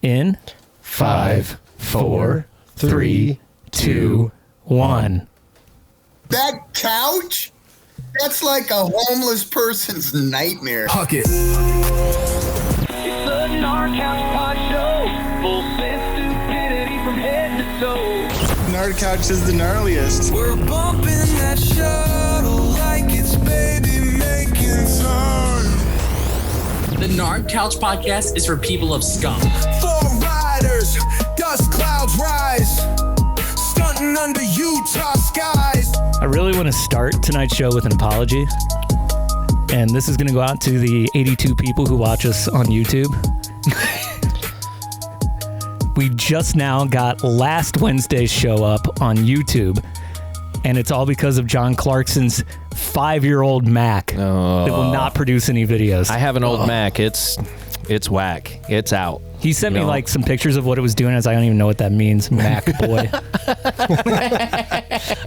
in 5, 4, 3, 2, 1. That couch? That's like a homeless person's nightmare. Huck it. It's the Gnar Couch Podshow. Full sense stupidity from head to toe. Nardcouch is the gnarliest. We're bumping that shuttle like it's baby making time. The Gnar Couch Podcast is for people of scum. 4 riders, dust clouds rise, stunting under Utah skies. I really want to start tonight's show with an apology. And this is going to go out to the 82 people who watch us on YouTube. We just now got last Wednesday's show up on YouTube. And it's all because of John Clarkson's 5-year-old Mac that will not produce any videos. I have an old Mac. It's whack. It's out. He sent me like some pictures of what it was doing. As I don't even know what that means. Mac boy.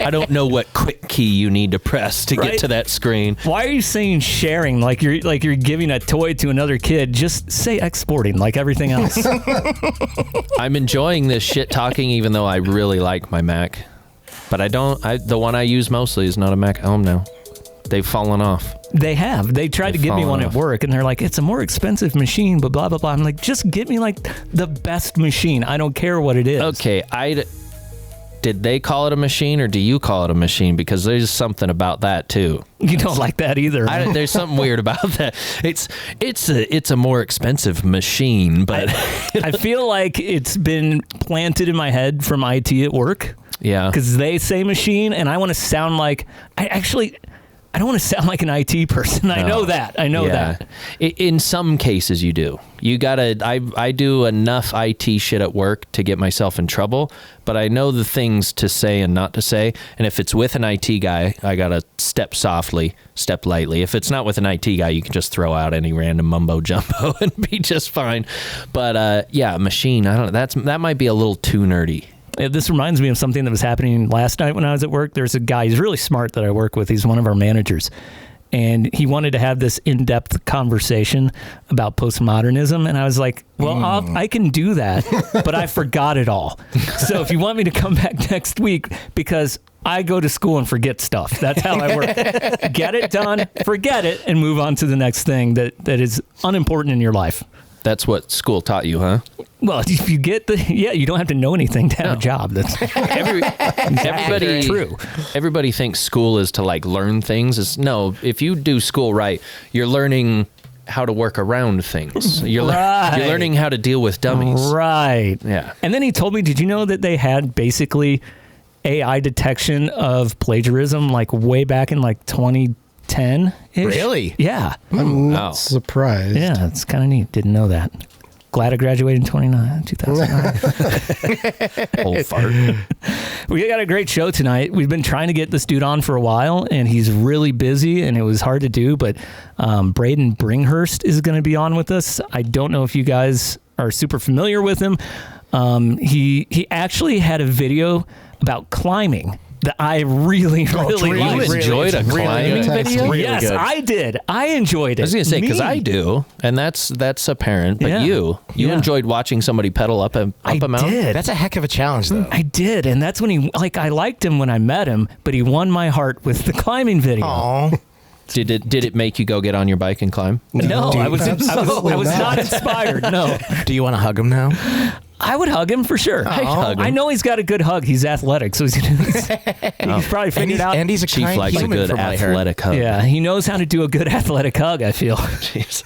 I don't know what quick key you need to press to get to that screen. Why are you saying sharing like you're giving a toy to another kid? Just say exporting like everything else. I'm enjoying this shit talking, even though I really like my Mac. But the one I use mostly is not a Mac at home now. They've fallen off. They have. They tried to give me one at work, and they're like, it's a more expensive machine, but blah, blah, blah. I'm like, just get me like the best machine. I don't care what it is. Okay, did they call it a machine, or do you call it a machine? Because there's something about that too. You don't like that either. There's something weird about that. It's a more expensive machine, but I feel like it's been planted in my head from IT at work. Yeah. Because they say machine, and I want to sound like... I don't want to sound like an IT person. I know that. that. In some cases, you do. You gotta. I do enough IT shit at work to get myself in trouble, but I know the things to say and not to say. And if it's with an IT guy, I gotta step softly, step lightly. If it's not with an IT guy, you can just throw out any random mumbo jumbo and be just fine. But machine. I don't know. That might be a little too nerdy. This reminds me of something that was happening last night when I was at work. There's a guy, he's really smart that I work with. He's one of our managers. And he wanted to have this in-depth conversation about postmodernism. And I was like, well, I can do that, but I forgot it all. So if you want me to come back next week, because I go to school and forget stuff. That's how I work. Get it done, forget it, and move on to the next thing that is unimportant in your life. That's what school taught you, huh? Well, if you get you don't have to know anything to have a job. That's everybody true. Everybody thinks school is to like learn things. No, if you do school right, you're learning how to work around things. You're learning how to deal with dummies. Right. Yeah. And then he told me, did you know that they had basically AI detection of plagiarism like way back in like 2010-ish? Really? Yeah. I'm not surprised. Yeah, it's kind of neat. Didn't know that. Glad I graduated in 2009. Old fart. We got a great show tonight. We've been trying to get this dude on for a while, and he's really busy, and it was hard to do, but Braydon Bringhurst is going to be on with us. I don't know if you guys are super familiar with him. He actually had a video about climbing that I really liked. You enjoyed a climbing video? Really yes, good. I did. I enjoyed it. I was going to say, because I do, and that's apparent, but you enjoyed watching somebody pedal up a mountain? Did. That's a heck of a challenge, though. I did, and that's when I liked him when I met him, but he won my heart with the climbing video. Aww. Did it make you go get on your bike and climb? No, I was not inspired, no. Do you want to hug him now? I would hug him for sure. I know he's got a good hug. He's athletic, so he's probably figured out. And he's a Chief likes a good athletic hug. Yeah, he knows how to do a good athletic hug, I feel. Jeez.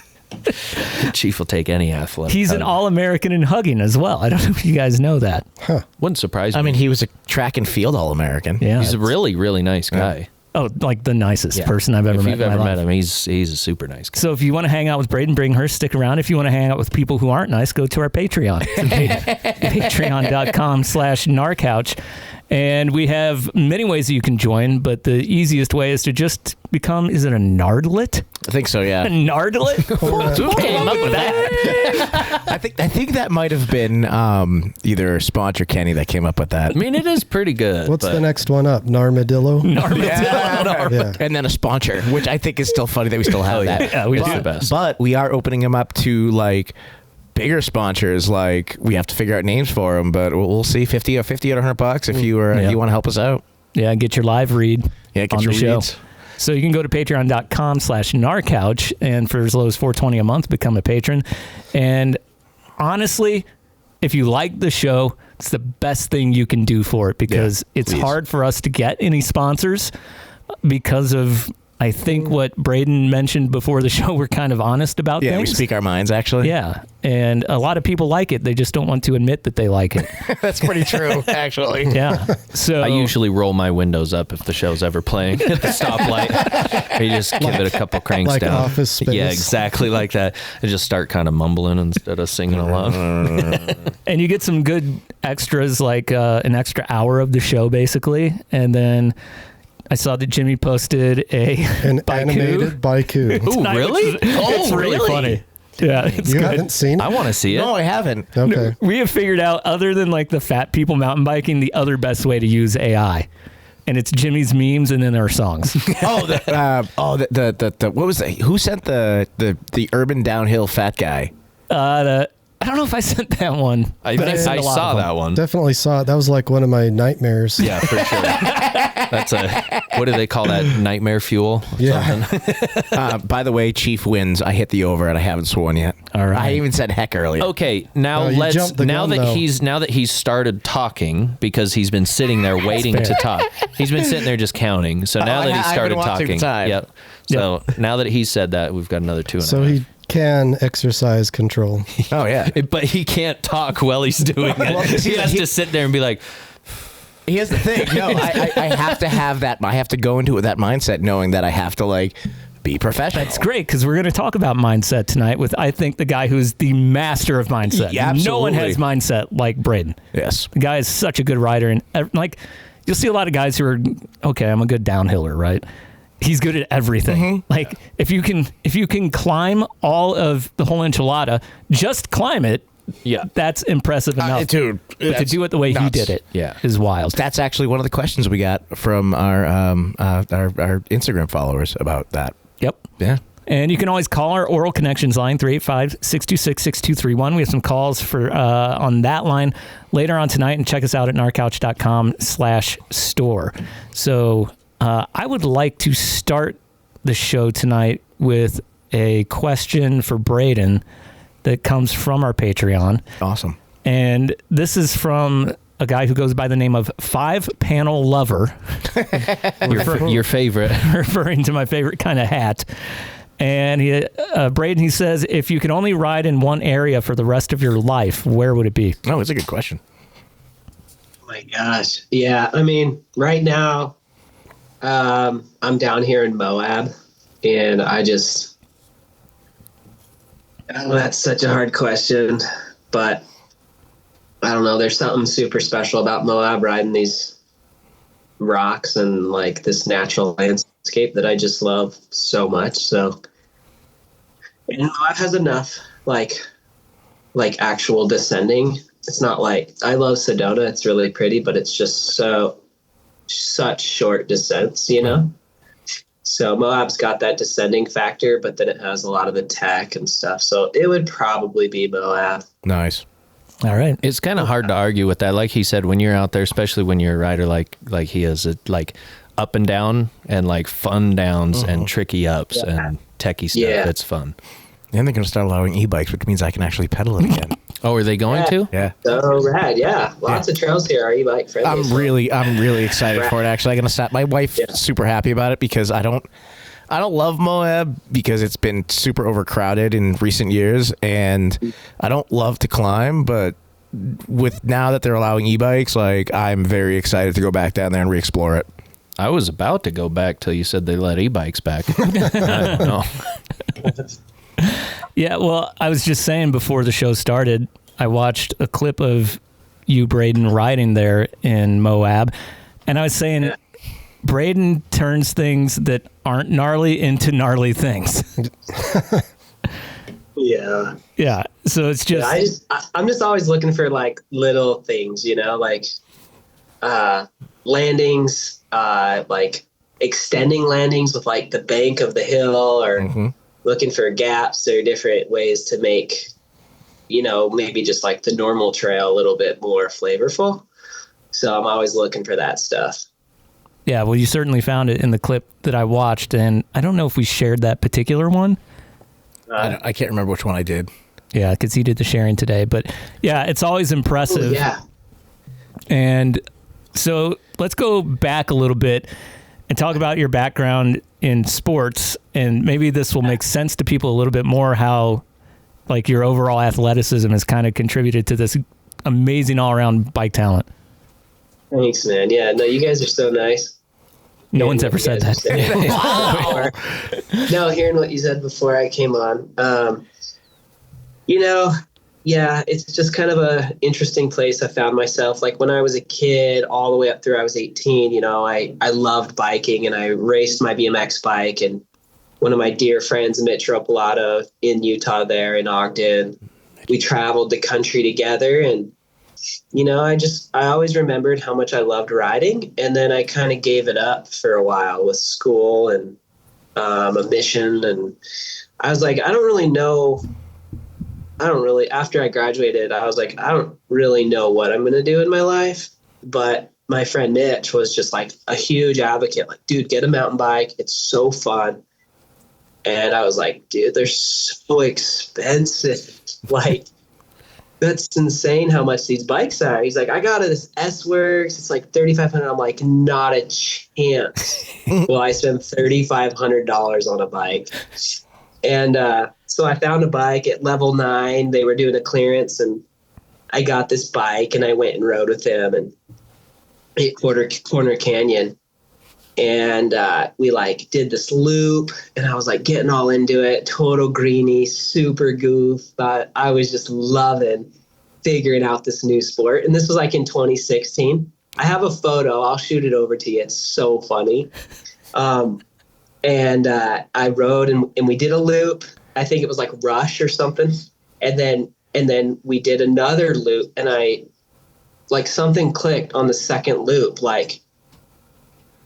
Chief will take any athletic He's hug. an All-American in hugging as well. I don't know if you guys know that. Huh. Wouldn't surprise me. I mean, he was a track and field All-American. Yeah, he's a really, really nice guy. Yeah. Oh, like the nicest person I've ever met. If you've ever met him, he's a super nice guy. So if you want to hang out with Braydon Bringhurst, stick around. If you want to hang out with people who aren't nice, go to our Patreon. Patreon.com/Nardcouch. And we have many ways that you can join, but the easiest way is to just become, is it a Nardlet? I think so, yeah. A Nardlet? Who came up with that? I think that might have been either Sponch or Kenny that came up with that. I mean, it is pretty good. What's the next one up? Narmadillo? Yeah. And then a Sponcher, which I think is still funny that we still have that. Yeah, we do the best. But we are opening them up to like bigger sponsors, like we have to figure out names for them, but we'll see. 50 or $100 if you want to help us out. Yeah, get your live read Get on your the show. reads. So you can go to patreon.com/Nardcouch, and for as low as $4.20 a month, become a patron. And honestly, if you like the show, it's the best thing you can do for it, because it's hard for us to get any sponsors because of, I think, what Braydon mentioned before the show. We're kind of honest about things. Yeah, we speak our minds, actually. Yeah, and a lot of people like it. They just don't want to admit that they like it. That's pretty true, actually. Yeah. So I usually roll my windows up if the show's ever playing at the stoplight. You just give it a couple cranks like down. Office Space. Yeah, exactly like that. And just start kind of mumbling instead of singing along. and you get some good extras, like an extra hour of the show, basically. And then I saw that Jimmy posted An animated Baiku. Ooh, really? It's really funny. Yeah, it's You good. haven't seen it? I want to see it. No, I haven't. Okay. We have figured out, other than like the fat people mountain biking, the other best way to use AI. And it's Jimmy's memes and then our songs. The what was that? Who sent the urban downhill fat guy? I don't know if I sent that one. I but sent I a lot saw of them. that one. Definitely saw it. That was like one of my nightmares. Yeah, for sure. That's what do they call that? Nightmare fuel? Yeah. By the way, Cheef wins. I hit the over and I haven't sworn yet. All right. I even said heck earlier. Okay, now you let's jumped the gun, though. now that he's started talking, because he's been sitting there waiting to talk. He's been sitting there just counting. So now that he I've been started watching talking, the time. yep. So now that he said that, we've got another 2.5. So he can exercise control. Oh, yeah. But he can't talk while he's doing it. He has to sit there and be like, Here's the thing. No, I have to have that. I have to go into it with that mindset, knowing that I have to, like, be professional. That's great, because we're going to talk about mindset tonight with, I think, the guy who's the master of mindset. Yeah, no one has absolutely. mindset like Braydon. Yes. The guy is such a good rider. And like, you'll see a lot of guys who are, okay, I'm a good downhiller, right? He's good at everything. Mm-hmm. Like, if you can climb all of the whole enchilada, just climb it. yeah. That's impressive enough. Dude, but to do it the way he nuts. did it Yeah. is wild. That's actually one of the questions we got from our Instagram followers about that. Yep. Yeah. And you can always call our Oral Connections line, 385-626-6231. We have some calls for on that line later on tonight, and check us out at narcouch.com/store. So I would like to start the show tonight with a question for Braydon that comes from our Patreon. Awesome. And this is from a guy who goes by the name of 5-Panel Lover. Your favorite. Referring to my favorite kind of hat. And Braydon, he says, if you could only ride in one area for the rest of your life, where would it be? Oh, it's a good question. Oh my gosh. Yeah. I mean, right now, I'm down here in Moab, and that's such a hard question, but I don't know. There's something super special about Moab, riding these rocks and like this natural landscape that I just love so much. So, and Moab has enough like actual descending. It's not like, I love Sedona. It's really pretty, but it's just such short descents, you know? So Moab's got that descending factor, but then it has a lot of the tech and stuff. So it would probably be Moab. Nice. All right. It's kind of hard to argue with that. Like he said, when you're out there, especially when you're a rider like he is, like up and down and like fun downs and tricky ups and techie stuff. Yeah. It's fun. And they're going to start allowing e-bikes, which means I can actually pedal it again. Oh, are they going to? Yeah. So rad, yeah. Lots of trails here are e-bike friendly. I'm really excited for it. Actually, I'm gonna start. My wife's super happy about it because I don't love Moab because it's been super overcrowded in recent years, and I don't love to climb. But with now that they're allowing e-bikes, like I'm very excited to go back down there and re-explore it. I was about to go back till you said they let e-bikes back. I don't know. Yeah, well, I was just saying before the show started, I watched a clip of you, Braydon, riding there in Moab, and I was saying, Braydon turns things that aren't gnarly into gnarly things. Yeah. Yeah, so it's just... I'm just always looking for like little things, you know, like landings, like extending landings with like the bank of the hill, or looking for gaps or different ways to make maybe just like the normal trail a little bit more flavorful. So I'm always looking for that stuff. Yeah, well, you certainly found it in the clip that I watched, and I don't know if we shared that particular one. I can't remember which one I did. Yeah, because he did the sharing today. But yeah, it's always impressive. Ooh, yeah. And so let's go back a little bit and talk about your background in sports. And maybe this will make sense to people a little bit more, how like your overall athleticism has kind of contributed to this amazing all-around bike talent. Thanks, man. Yeah, no, you guys are so nice. No one's ever said that. Wow. No, hearing what you said before I came on. Yeah, it's just kind of a interesting place I found myself. Like when I was a kid, all the way up through I was 18, I loved biking and I raced my BMX bike. And one of my dear friends, Mitch Ropalato in Utah there in Ogden, we traveled the country together. And, I always remembered how much I loved riding. And then I kind of gave it up for a while with school and a mission. And I was like, after I graduated, I was like, I don't really know what I'm going to do in my life. But my friend Mitch was just like a huge advocate, like, dude, get a mountain bike. It's so fun. And I was like, dude, they're so expensive. Like, that's insane how much these bikes are. He's like, I got this S-Works. It's like $3,500. I'm like, not a chance. Well, I spent $3,500 on a bike. And so I found a bike at level 9. They were doing a clearance, and I got this bike, and I went and rode with him and hit Corner Canyon. And we like did this loop, and I was like getting all into it, total greenie, super goof. But I was just loving figuring out this new sport. And this was like in 2016. I have a photo. I'll shoot it over to you. It's so funny. And I rode and we did a loop. I think it was like Rush or something. And then we did another loop, and something clicked on the second loop. Like,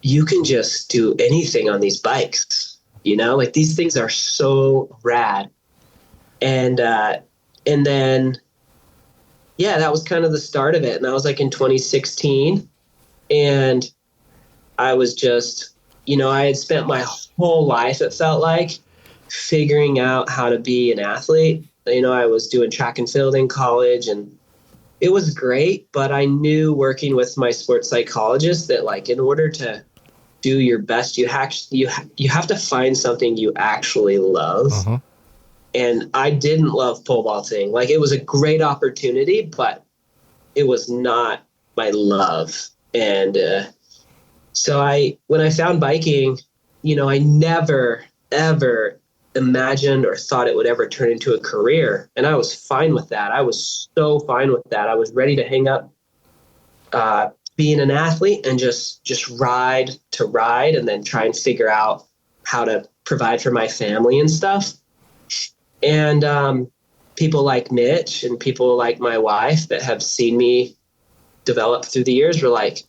you can just do anything on these bikes, like these things are so rad. And then, yeah, that was kind of the start of it. And I was like in 2016, and I was just, I had spent my whole life, it felt like, figuring out how to be an athlete. I was doing track and field in college, and it was great, but I knew working with my sports psychologist that, like, in order to do your best, you have to find something you actually love. Uh-huh. And I didn't love pole vaulting. Like, it was a great opportunity, but it was not my love. And so when I found biking, I never, ever imagined or thought it would ever turn into a career. And I was fine with that. I was so fine with that. I was ready to hang up being an athlete and just ride and then try and figure out how to provide for my family and stuff. And people like Mitch and people like my wife that have seen me develop through the years were like,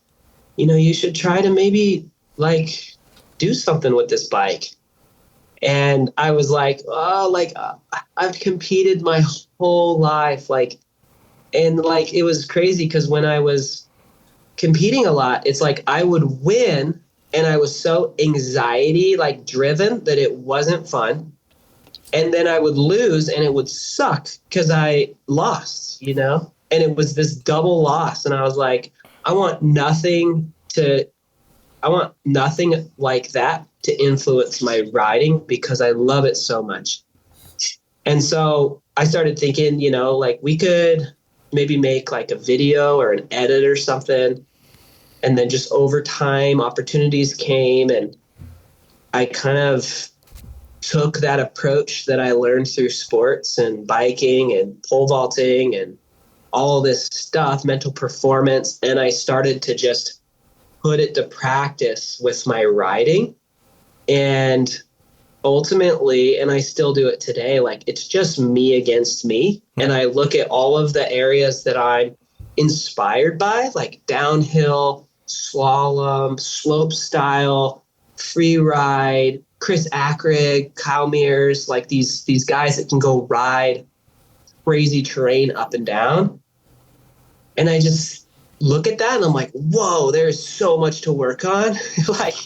you should try to maybe like do something with this bike. And I was like, I've competed my whole life. And it was crazy because when I was competing a lot, it's like I would win and I was so anxiety driven that it wasn't fun. And then I would lose and it would suck because I lost, and it was this double loss. And I was like, I want nothing like that to influence my riding because I love it so much. And so I started thinking, we could maybe make like a video or an edit or something. And then just over time, opportunities came, and I kind of took that approach that I learned through sports and biking and pole vaulting and all this stuff, mental performance. And I started to just put it to practice with my riding. And ultimately, and I still do it today, it's just me against me. And I look at all of the areas that I'm inspired by, like downhill, slalom, slope style, free ride, Chris Ackrig, Kyle Mears, these guys that can go ride crazy terrain up and down. And I just look at that and I'm like, whoa, there's so much to work on. Like,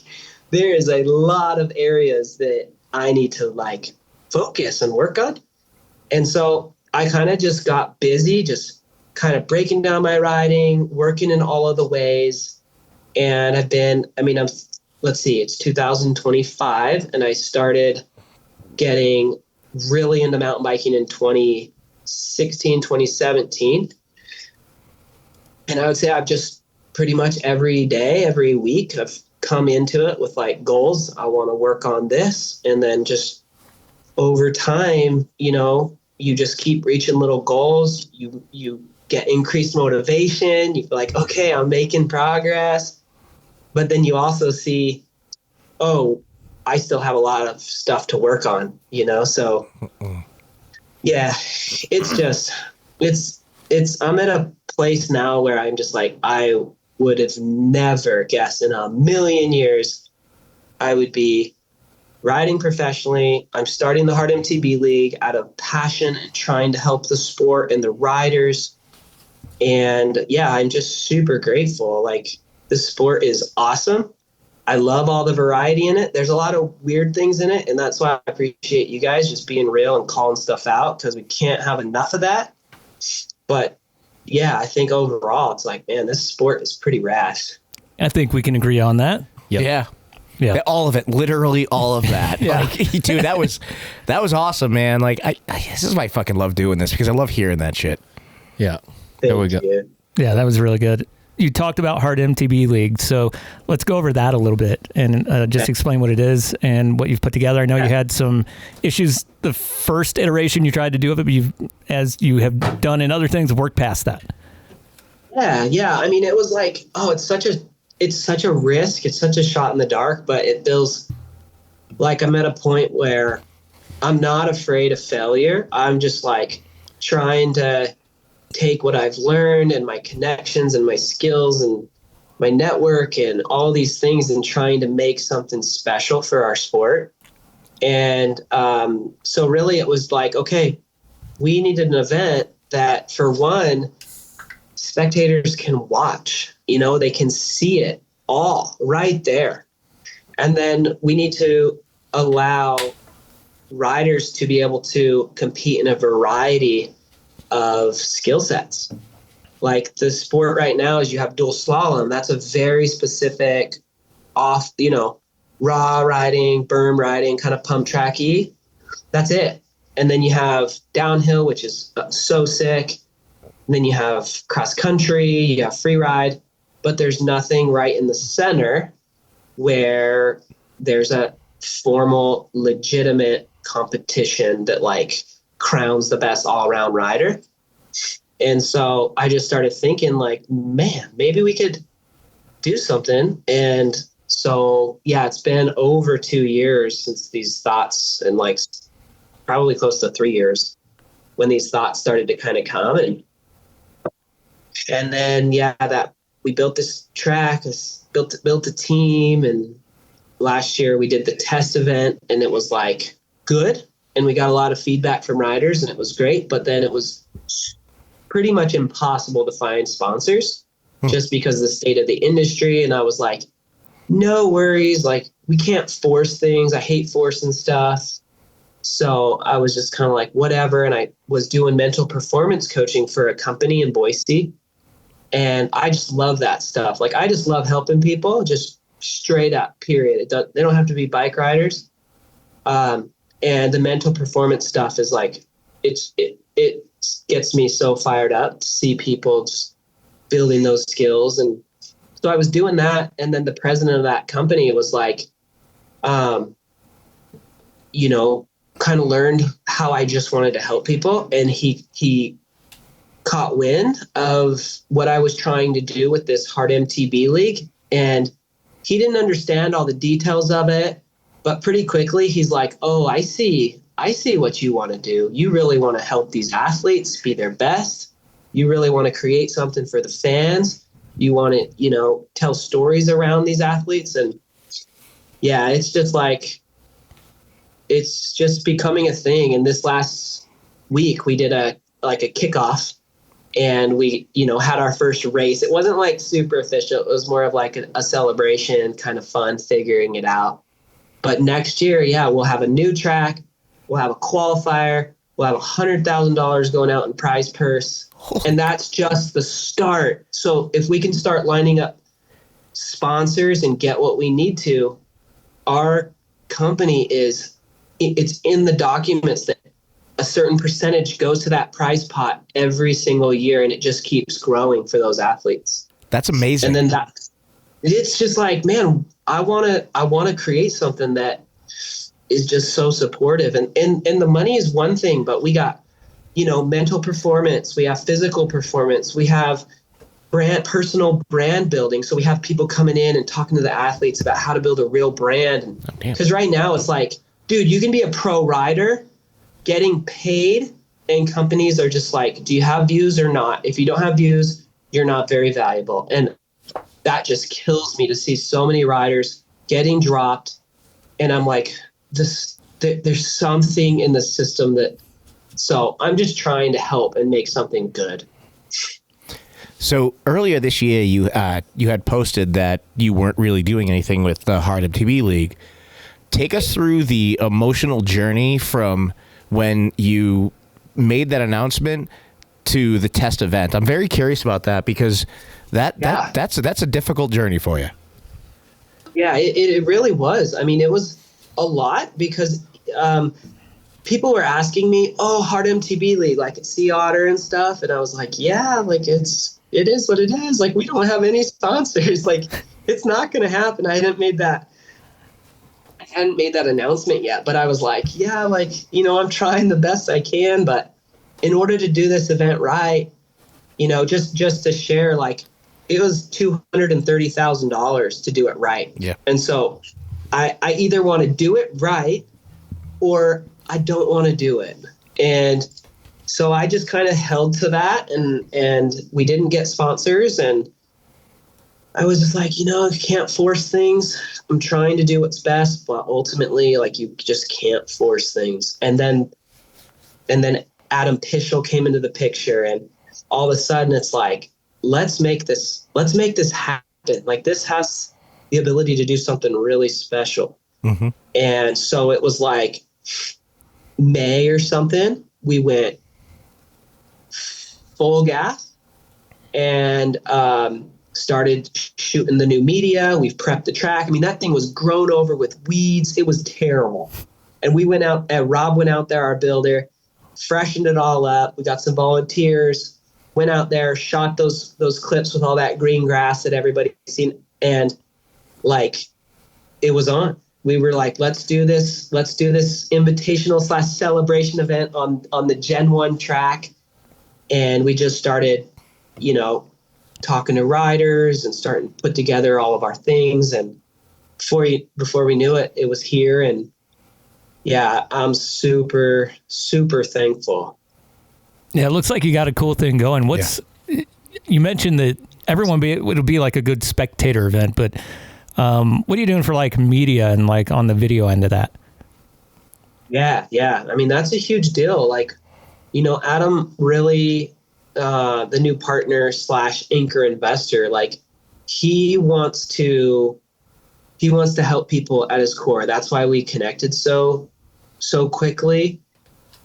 there is a lot of areas that I need to like focus and work on. And so I kind of just got busy, just kind of breaking down my riding, working in all of the ways. And let's see, it's 2025, and I started getting really into mountain biking in 2016, 2017. And I would say I've just pretty much every day, every week, I've come into it with like goals. I want to work on this. And then just over time, you just keep reaching little goals. You get increased motivation. You feel like, okay, I'm making progress. But then you also see, oh, I still have a lot of stuff to work on, So yeah, I'm at a place now where I'm just like, I would have never guessed in a million years I would be riding professionally. I'm starting the Hard MTB League out of passion and trying to help the sport and the riders. And yeah, I'm just super grateful. Like, the sport is awesome. I love all the variety in it. There's a lot of weird things in it. And that's why I appreciate you guys just being real and calling stuff out, because we can't have enough of that. But yeah, I think overall it's like, man, this sport is pretty rad. I think we can agree on that. Yep. Yeah. All of it, literally all of that. Like, dude, that was awesome, man. Like, this is why I fucking love doing this, because I love hearing that shit. Yeah. There we go. Yeah, that was really good. You talked about Hard MTB League, so let's go over that a little bit and just explain what it is and what you've put together. I know you had some issues the first iteration you tried to do of it, but as you have done in other things, worked past that. Yeah. I mean, it was like, it's such a risk. It's such a shot in the dark, but it feels like I'm at a point where I'm not afraid of failure. I'm just like trying to take what I've learned and my connections and my skills and my network and all these things and trying to make something special for our sport. And so really it was like, okay, we needed an event that, for one, spectators can watch, they can see it all right there. And then we need to allow riders to be able to compete in a variety of skill sets. Like, the sport right now is you have dual slalom. That's a very specific raw riding, berm riding, kind of pump tracky. That's it. And then you have downhill, which is so sick. And then you have cross country, you have free ride, but there's nothing right in the center where there's a formal, legitimate competition that like crowns the best all-around rider. And so I just started thinking like, man, maybe we could do something. And so, yeah, it's been over 2 years since these thoughts, and like probably close to 3 years when these thoughts started to kind of come. And then, that we built this track, built a team. And last year we did the test event, and it was like good. And we got a lot of feedback from riders, and it was great. But then it was pretty much impossible to find sponsors just because of the state of the industry. And I was like, no worries. Like, we can't force things. I hate forcing stuff. So I was just kind of like, whatever. And I was doing mental performance coaching for a company in Boise. And I just love that stuff. Like, I just love helping people, just straight up, period. They don't have to be bike riders. And the mental performance stuff is like, it gets me so fired up to see people just building those skills. And so I was doing that. And then the president of that company was like, kind of learned how I just wanted to help people. And he caught wind of what I was trying to do with this Hard MTB League. And he didn't understand all the details of it. But pretty quickly, he's like, oh, I see what you want to do. You really want to help these athletes be their best. You really want to create something for the fans. You want to, tell stories around these athletes. And yeah, it's just becoming a thing. And this last week, we did a like a kickoff, and we, had our first race. It wasn't like super official. It was more of like a celebration, kind of fun, figuring it out. But next year, we'll have a new track. We'll have a qualifier. We'll have $100,000 going out in prize purse. And that's just the start. So if we can start lining up sponsors and get what we need to, our company it's in the documents that a certain percentage goes to that prize pot every single year, and it just keeps growing for those athletes. That's amazing. And then it's just like, man, I want to create something that is just so supportive. And the money is one thing, but we got, mental performance, we have physical performance, we have personal brand building. So we have people coming in and talking to the athletes about how to build a real brand. Because right now it's like, dude, you can be a pro rider getting paid, and companies are just like, do you have views or not? If you don't have views, you're not very valuable. And that just kills me to see so many riders getting dropped. And I'm like, there's something in the system so I'm just trying to help and make something good. So earlier this year, you had posted that you weren't really doing anything with the Hard MTB League. Take us through the emotional journey from when you made that announcement to the test event. I'm very curious about that, because that's a difficult journey for you. Yeah, it really was. I mean, it was a lot, because people were asking me, Hard MTB League, like at Sea Otter and stuff. And I was like, yeah, like it is what it is. Like, we don't have any sponsors. Like, it's not going to happen. I hadn't made that announcement yet, but I was like, yeah, like, I'm trying the best I can, but in order to do this event right, just to share, like, it was $230,000 to do it right. Yeah. And so I either want to do it right or I don't want to do it. And so I just kind of held to that, and we didn't get sponsors, and I was just like, you can't force things. I'm trying to do what's best, but ultimately, like, you just can't force things. And then Adam Pischel came into the picture, and all of a sudden it's like, let's make this happen. Like, this has the ability to do something really special. Mm-hmm. And so it was like May or something, we went full gas and started shooting the new media. We've prepped the track. I mean, that thing was grown over with weeds. It was terrible. And we went out, and Rob went out there, our builder, freshened it all up. We got some volunteers, went out there, shot those clips with all that green grass that everybody's seen. And like, it was on. We were like, let's do this invitational / celebration event on the Gen 1 track. And we just started, talking to riders and starting to put together all of our things. And before we knew it, it was here. And yeah, I'm super, super thankful. Yeah, it looks like you got a cool thing going. You mentioned that it'll be like a good spectator event, but what are you doing for like media and like on the video end of that? Yeah. I mean, that's a huge deal. Like, Adam really, the new partner / anchor investor, like, he wants to help people at his core. That's why we connected so quickly.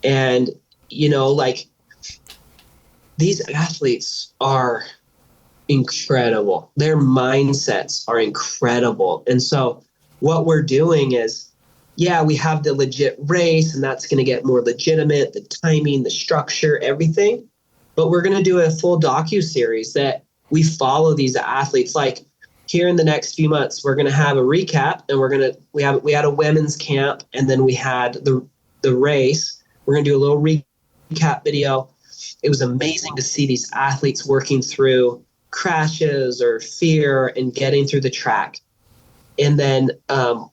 And, like, these athletes are incredible. Their mindsets are incredible. And so what we're doing is, we have the legit race, and that's going to get more legitimate, the timing, the structure, everything. But we're going to do a full docu-series that we follow these athletes. Like, here in the next few months, we're going to have a recap, and we had a women's camp, and then we had the race. We're going to do a little recap video. It was amazing to see these athletes working through crashes or fear and getting through the track. And then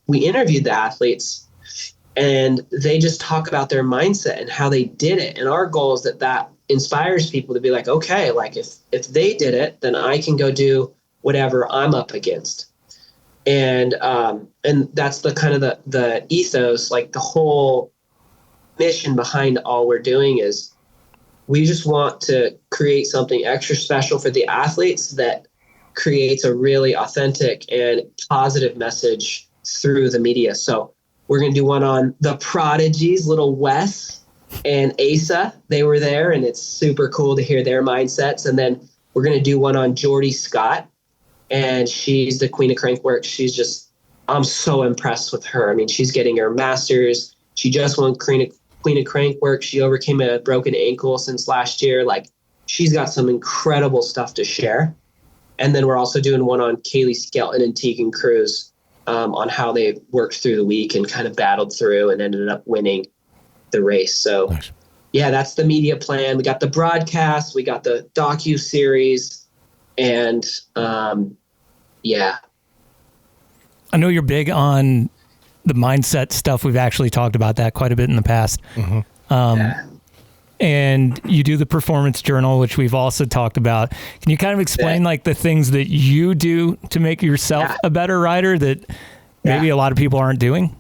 we interviewed the athletes, and they just talk about their mindset and how they did it. And our goal is that inspires people to be like, okay, like if they did it, then I can go do whatever I'm up against. And that's the kind of the ethos, like the whole mission behind all we're doing is we just want to create something extra special for the athletes that creates a really authentic and positive message through the media. So we're going to do one on the prodigies, little Wes and Asa. They were there, and it's super cool to hear their mindsets. And then we're going to do one on Jordy Scott, and she's the queen of crankwork. She's just, I'm so impressed with her. I mean, she's getting her master's. She just won queen of crankwork. She overcame a broken ankle since last year. Like, she's got some incredible stuff to share. And then we're also doing one on Kaylee Skelton and Tegan Cruz, on how they worked through the week and kind of battled through and ended up winning the race. So nice. Yeah, that's the media plan. We got the broadcast, we got the docu-series, and yeah. I know you're big on the mindset stuff. We've actually talked about that quite a bit in the past. Yeah. And you do the performance journal, which we've also talked about. Can you kind of explain like the things that you do to make yourself a better rider that maybe a lot of people aren't doing?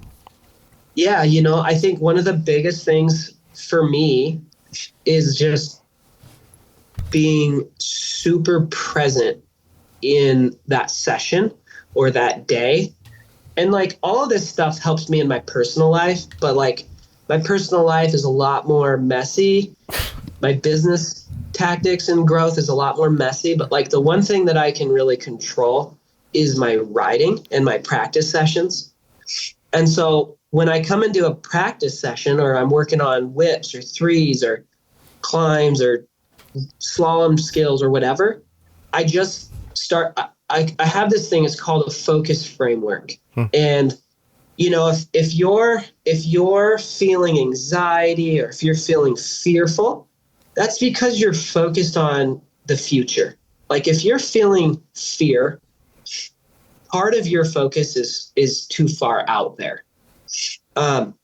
Yeah, I think one of the biggest things for me is just being super present in that session or that day. And like all of this stuff helps me in my personal life, but like my personal life is a lot more messy. My business tactics and growth is a lot more messy. But like the one thing that I can really control is my riding and my practice sessions. And so when I come into a practice session, or I'm working on whips or threes or climbs or slalom skills or whatever, I just start, I have this thing, it's called a focus framework. And if you're feeling anxiety or if you're feeling fearful, that's because you're focused on the future. Like if you're feeling fear, part of your focus is too far out there.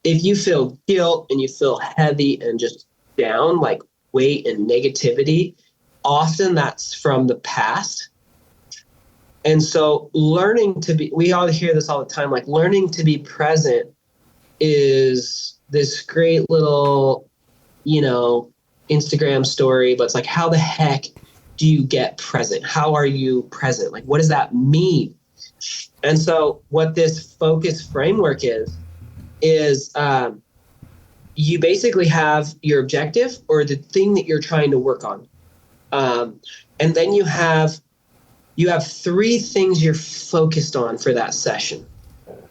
If you feel guilt and you feel heavy and just down, like weight and negativity, often that's from the past. And so we all hear this all the time, like learning to be present is this great little, Instagram story, but it's like, how the heck do you get present? How are you present? Like, what does that mean? And so what this focus framework is you basically have your objective or the thing that you're trying to work on. And then you have 3 things you're focused on for that session.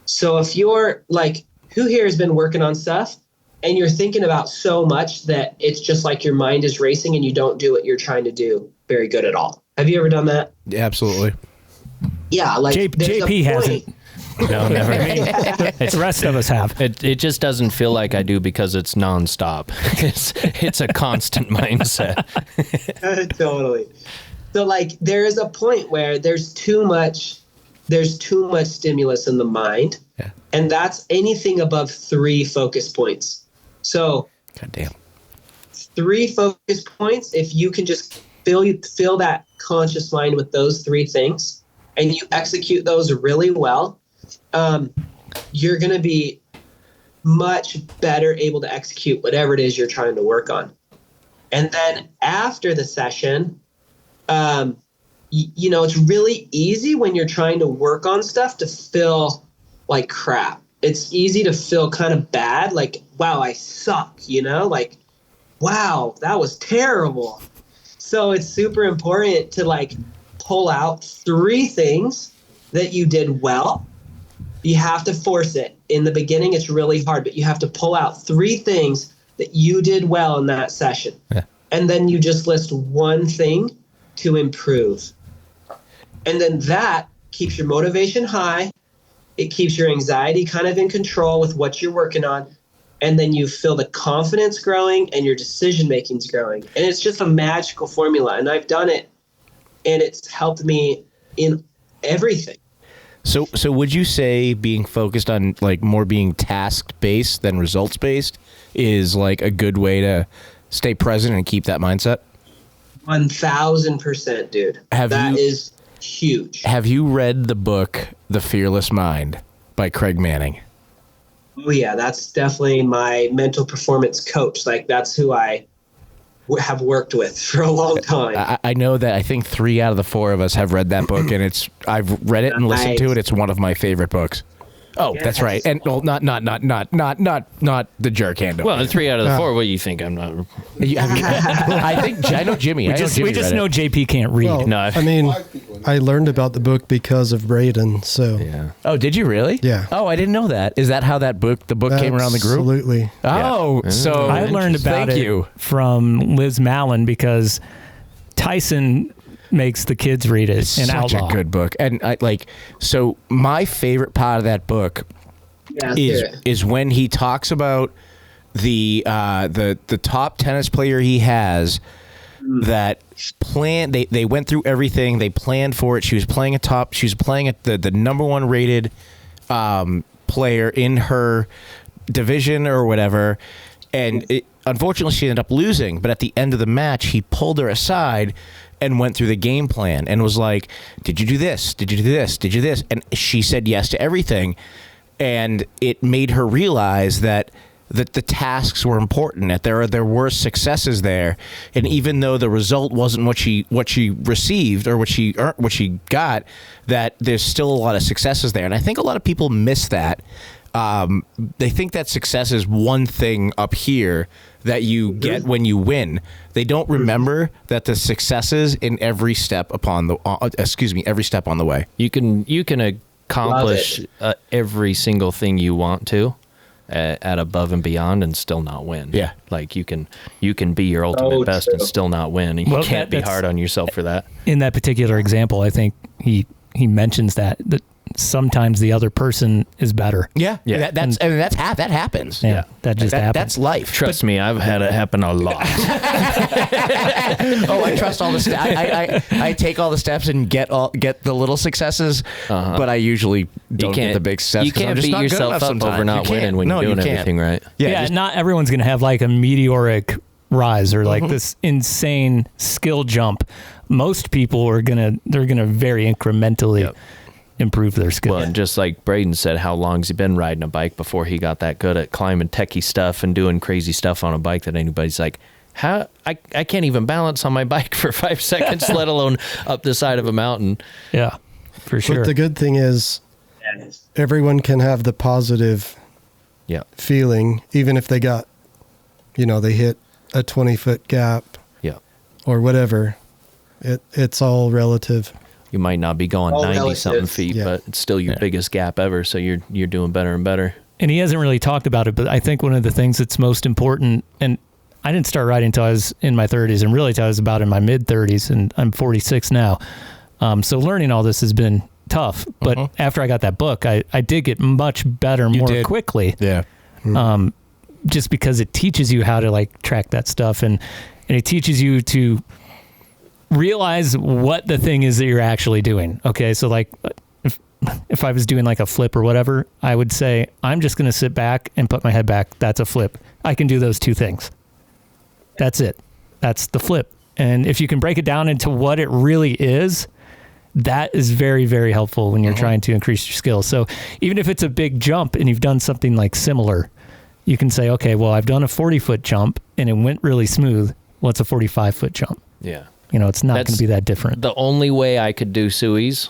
So if you're like, who here has been working on stuff and you're thinking about so much that it's just like your mind is racing and you don't do what you're trying to do very good at all? Have you ever done that? Yeah, absolutely. Yeah, like JP hasn't. No, never. The rest of us have. It just doesn't feel like I do because it's nonstop. It's a constant mindset. Totally. So like there is a point where there's too much stimulus in the mind. Yeah. And that's anything above 3 focus points. So goddamn. 3 focus points, if you can just fill that conscious mind with those 3 things and you execute those really well, you're going to be much better able to execute whatever it is you're trying to work on. And then after the session, it's really easy when you're trying to work on stuff to feel like crap. It's easy to feel kind of bad, like, wow, I suck, like, wow, that was terrible. So it's super important to like pull out 3 things that you did well. You have to force it. In the beginning, it's really hard, but you have to pull out 3 things that you did well in that session. Yeah. And then you just list 1 thing to improve. And then that keeps your motivation high. It keeps your anxiety kind of in control with what you're working on. And then you feel the confidence growing and your decision-making's growing. And it's just a magical formula. And I've done it, and it's helped me in everything. So would you say being focused on like more being task-based than results-based is like a good way to stay present and keep that mindset? 1,000%, dude. That is huge. Have you read the book The Fearless Mind by Craig Manning? Oh yeah, that's definitely my mental performance coach. Like that's who I have worked with for a long time. I know that I think 3 out of the 4 of us have read that book, and I've read it and listened to it. It's one of my favorite books. Oh, that's right. And well, not the jerk handle. Well, 3 out of the 4. What do you think? I'm not. I know Jimmy. We just know JP can't read. Well, No. I mean, I learned about the book because of Braydon. So Yeah. Oh, did you really? Yeah. Oh, I didn't know that. Is that how the book came around the group? Absolutely. Oh, so I learned about thank it you. from Liz Mallon because Tyson makes the kids read it in Such Outlaw. a good book, and so my favorite part of that book is when he talks about the top tennis player he has that planned. They went through everything. They planned for it. She was playing at the number 1 rated player in her division or whatever, and unfortunately she ended up losing. But at the end of the match, he pulled her aside and went through the game plan and was like, did you do this? Did you do this? Did you do this? And she said yes to everything. And it made her realize that the tasks were important, that there were successes there. And even though the result wasn't what she received or what she got, that there's still a lot of successes there. And I think a lot of people miss that. They think that success is one thing up here that you get when you win. They don't remember that the successes in every step on the way. You can accomplish every single thing you want to at above and beyond and still not win. Yeah. Like you can be your ultimate best and still not win. And you can't be hard on yourself for that. In that particular example, I think he mentions that sometimes the other person is better. Yeah. That happens. Yeah, that just happens. That's life. Trust me, I've had it happen a lot. Oh, I trust all the steps. I take all the steps and get the little successes, but I usually don't get the big success. You can't beat yourself up over not winning when you're doing everything right. Yeah, not everyone's going to have like a meteoric rise or like this insane skill jump. Most people are gonna very incrementally improve their skill. Well, and just like Braydon said, how long's he been riding a bike before he got that good at climbing techie stuff and doing crazy stuff on a bike that anybody's like, how I can't even balance on my bike for 5 seconds, let alone up the side of a mountain. Yeah, for sure. But the good thing is everyone can have the positive feeling, even if they got, they hit a 20-foot gap or whatever. It's all relative. You might not be going 90-something feet, but it's still your biggest gap ever, so you're doing better and better. And he hasn't really talked about it, but I think one of the things that's most important, and I didn't start riding until I was in my 30s, and really until I was about in my mid-30s, and I'm 46 now. So learning all this has been tough, but after I got that book, I did get much better more quickly. Yeah. Just because it teaches you how to like track that stuff, and it teaches you to realize what the thing is that you're actually doing. Okay, so like if I was doing like a flip or whatever, I would say, I'm just going to sit back and put my head back. That's a flip. I can do those 2 things. That's it. That's the flip. And if you can break it down into what it really is, that is very, very helpful when you're trying to increase your skills. So even if it's a big jump and you've done something like similar, you can say, okay, well, I've done a 40-foot jump and it went really smooth. What's a 45-foot jump? Yeah. It's not going to be that different. The only way I could do suis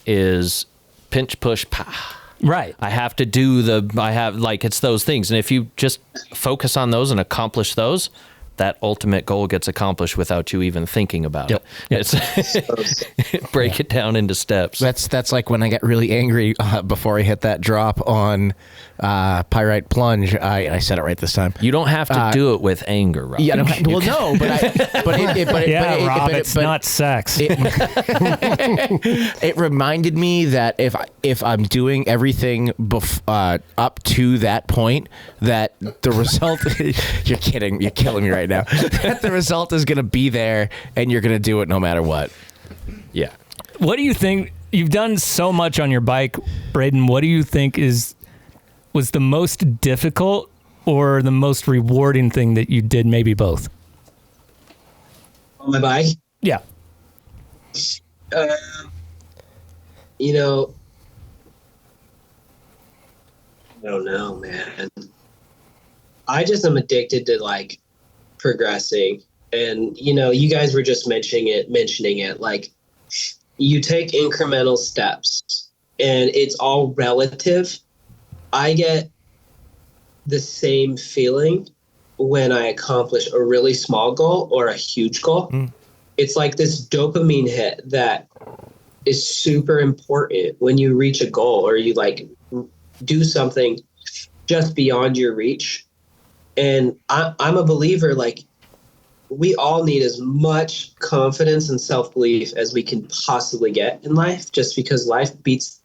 is pinch, push, pa. Right. I have to do it's those things. And if you just focus on those and accomplish those, that ultimate goal gets accomplished without you even thinking about it. It's break it down into steps. That's like when I get really angry before I hit that drop on Pyrite Plunge. I said it right this time. You don't have to do it with anger, Rob. Yeah, Rob, it's not sex. It reminded me that if I'm doing everything up to that point, that the result you're kidding, you're killing me right now. That the result is going to be there, and you're going to do it no matter what. Yeah. What do you think? You've done so much on your bike, Braydon. What do you think was the most difficult or the most rewarding thing that you did? Maybe both. On my bike? Yeah. I don't know, man. I just am addicted to like progressing. And, you know, you guys were just mentioning it, like you take incremental steps and it's all relative. I get the same feeling when I accomplish a really small goal or a huge goal. It's like this dopamine hit that is super important when you reach a goal or you like do something just beyond your reach. And I'm a believer, like, we all need as much confidence and self-belief as we can possibly get in life, just because life beats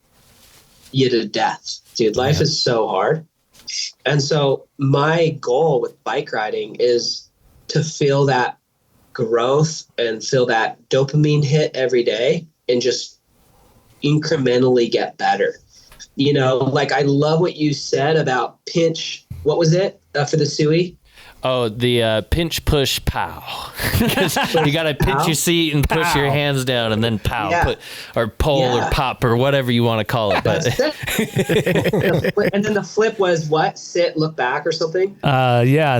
you to death, dude. Life is so hard. And so my goal with bike riding is to feel that growth and feel that dopamine hit every day and just incrementally get better. You know, like I love what you said about pinch. What was it for the Suey? Oh, the pinch, push, pow. Because you got to pinch your seat and push your hands down and then pow, or pull or pop or whatever you want to call it. But and then the flip was what? Sit, look back or something?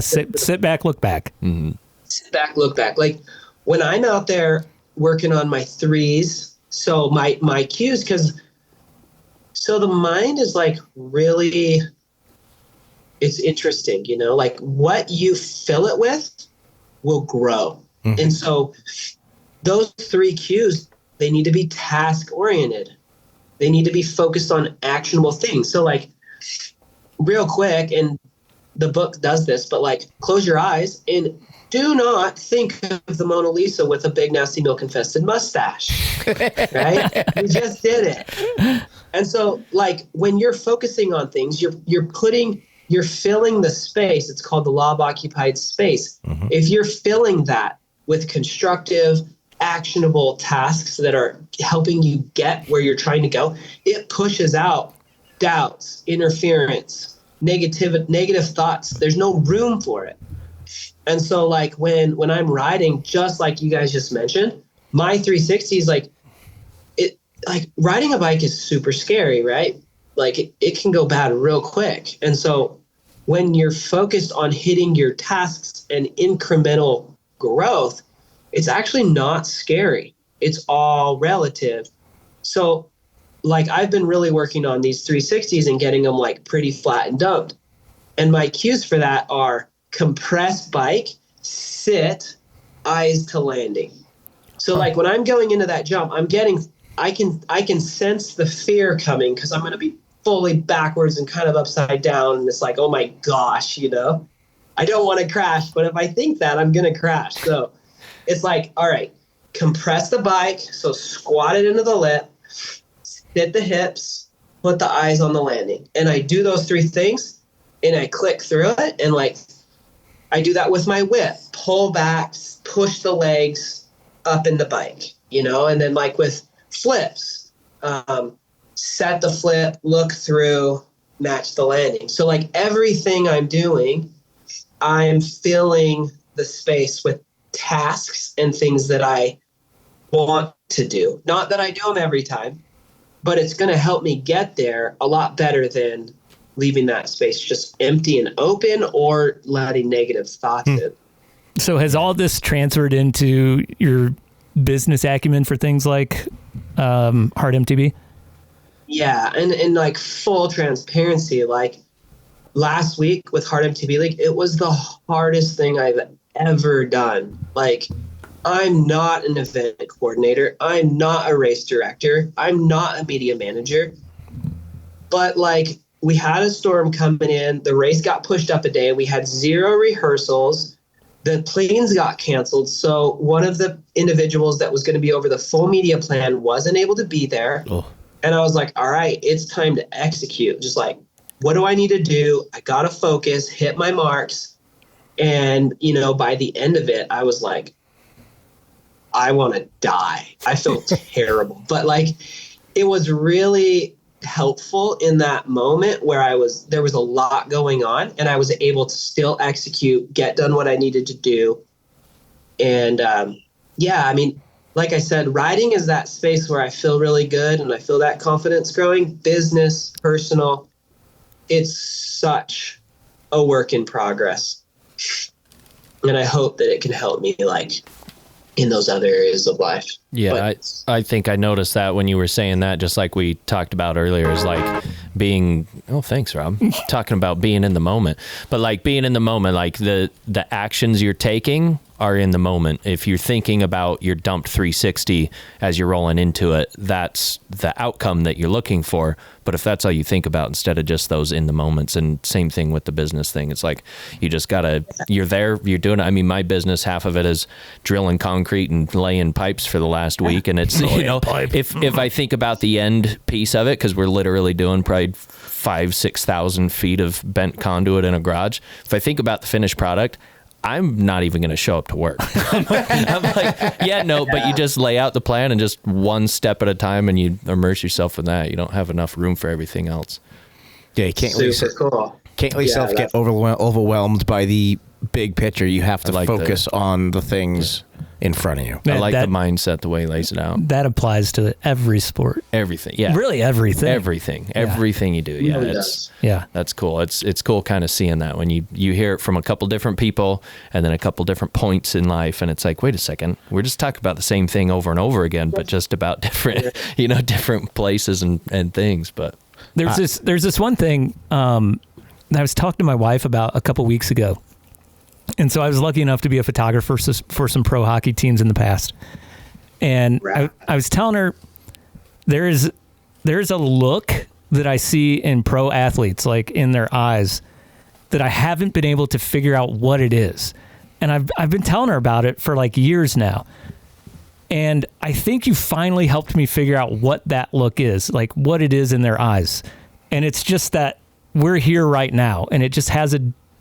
Sit back, look back. Mm-hmm. Sit back, look back. Like when I'm out there working on my threes, so my cues, so the mind is like really... It's interesting, you know, like what you fill it with will grow. Mm-hmm. And so those 3 cues, they need to be task oriented. They need to be focused on actionable things. So like real quick, and the book does this, but like close your eyes and do not think of the Mona Lisa with a big, nasty, milk-infested mustache, right? You just did it. And so like when you're focusing on things, you're filling the space. It's called the law of occupied space. Mm-hmm. If you're filling that with constructive, actionable tasks that are helping you get where you're trying to go, it pushes out doubts, interference, negative thoughts. There's no room for it. And so like when I'm riding, just like you guys just mentioned, my 360 is like riding a bike is super scary, right? Like it can go bad real quick. And so when you're focused on hitting your tasks and incremental growth, it's actually not scary. It's all relative. So like I've been really working on these 360s and getting them like pretty flat and dumped. And my cues for that are compressed bike, sit, eyes to landing. So like when I'm going into that jump, I can sense the fear coming because I'm going to be fully backwards and kind of upside down. And it's like, oh my gosh, you know, I don't want to crash, but if I think that, I'm going to crash. So it's like, all right, compress the bike. So squat it into the lip, sit the hips, put the eyes on the landing. And I do those 3 things and I click through it. And like, I do that with my whip, pull back, push the legs up in the bike, you know, and then like with flips, set the flip, look through, match the landing. So like everything I'm doing, I'm filling the space with tasks and things that I want to do. Not that I do them every time, but it's going to help me get there a lot better than leaving that space just empty and open or letting negative thoughts in. So has all this transferred into your business acumen for things like Hard MTB? Yeah, and like full transparency, like last week with Hard MTB League, it was the hardest thing I've ever done. Like, I'm not an event coordinator. I'm not a race director. I'm not a media manager. But like, we had a storm coming in. The race got pushed up a day. We had 0 rehearsals. The planes got canceled. So one of the individuals that was going to be over the full media plan wasn't able to be there. Oh. And I was like, all right, it's time to execute. Just like, what do I need to do? I got to focus, hit my marks. And, you know, by the end of it, I was like, I want to die. I feel terrible. But like, it was really helpful in that moment where there was a lot going on and I was able to still execute, get done what I needed to do. And I mean, like I said, riding is that space where I feel really good and I feel that confidence growing. Business, personal, it's such a work in progress. And I hope that it can help me like in those other areas of life. Yeah, But I think I noticed that when you were saying that, just like we talked about earlier, is like being, oh, thanks, Rob, talking about being in the moment. But like being in the moment, like the actions you're taking are in the moment. If you're thinking about your dumped 360 as you're rolling into it, that's the outcome that you're looking for. But if that's all you think about instead of just those in the moments, and same thing with the business thing, it's like you just gotta, you're there, you're doing it. I mean, my business, half of it is drilling concrete and laying pipes for the last week. And it's, you know, if I think about the end piece of it, because we're literally doing probably 5,000-6,000 feet of bent conduit in a garage. If I think about the finished product, I'm not even going to show up to work. I'm like, yeah, no, but you just lay out the plan and just one step at a time, and you immerse yourself in that. You don't have enough room for everything else. Yeah, you can't let cool. yourself get overwhelmed by the big picture. You have to focus on the things in front of you. I like the mindset, the way he lays it out. That applies to every sport. Everything, yeah. Really everything. Everything you do. Yeah, Really that's cool. It's cool kind of seeing that when you hear it from a couple different people and then a couple different points in life, and it's like, wait a second, we're just talking about the same thing over and over again, but just about different, you know, different places and things. But there's this one thing that I was talking to my wife about a couple weeks ago. And so I was lucky enough to be a photographer for some pro hockey teams in the past. And I was telling her there's a look that I see in pro athletes, like in their eyes, that I haven't been able to figure out what it is. And I've been telling her about it for like years now. And I think you finally helped me figure out what that look is, like what it is in their eyes. And it's just that we're here right now, and it just has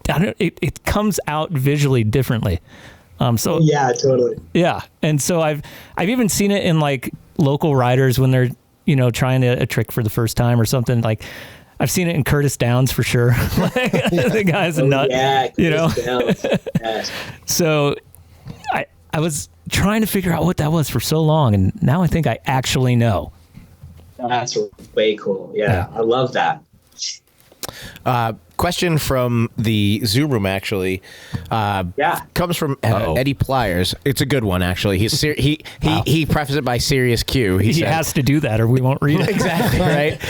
it comes out visually differently. So yeah, totally. Yeah. And so I've even seen it in like local riders when they're, you know, trying a trick for the first time or something. Like I've seen it in Curtis Downs for sure. The guy's a nut, you know? Yes. So I was trying to figure out what that was for so long, and now I think I actually know. That's way cool. Yeah. I love that. Question from the Zoom room, actually. Comes from Eddie Pliers. It's a good one, actually. He prefaced it by serious Q. He said, has to do that, or we won't read it. Exactly right.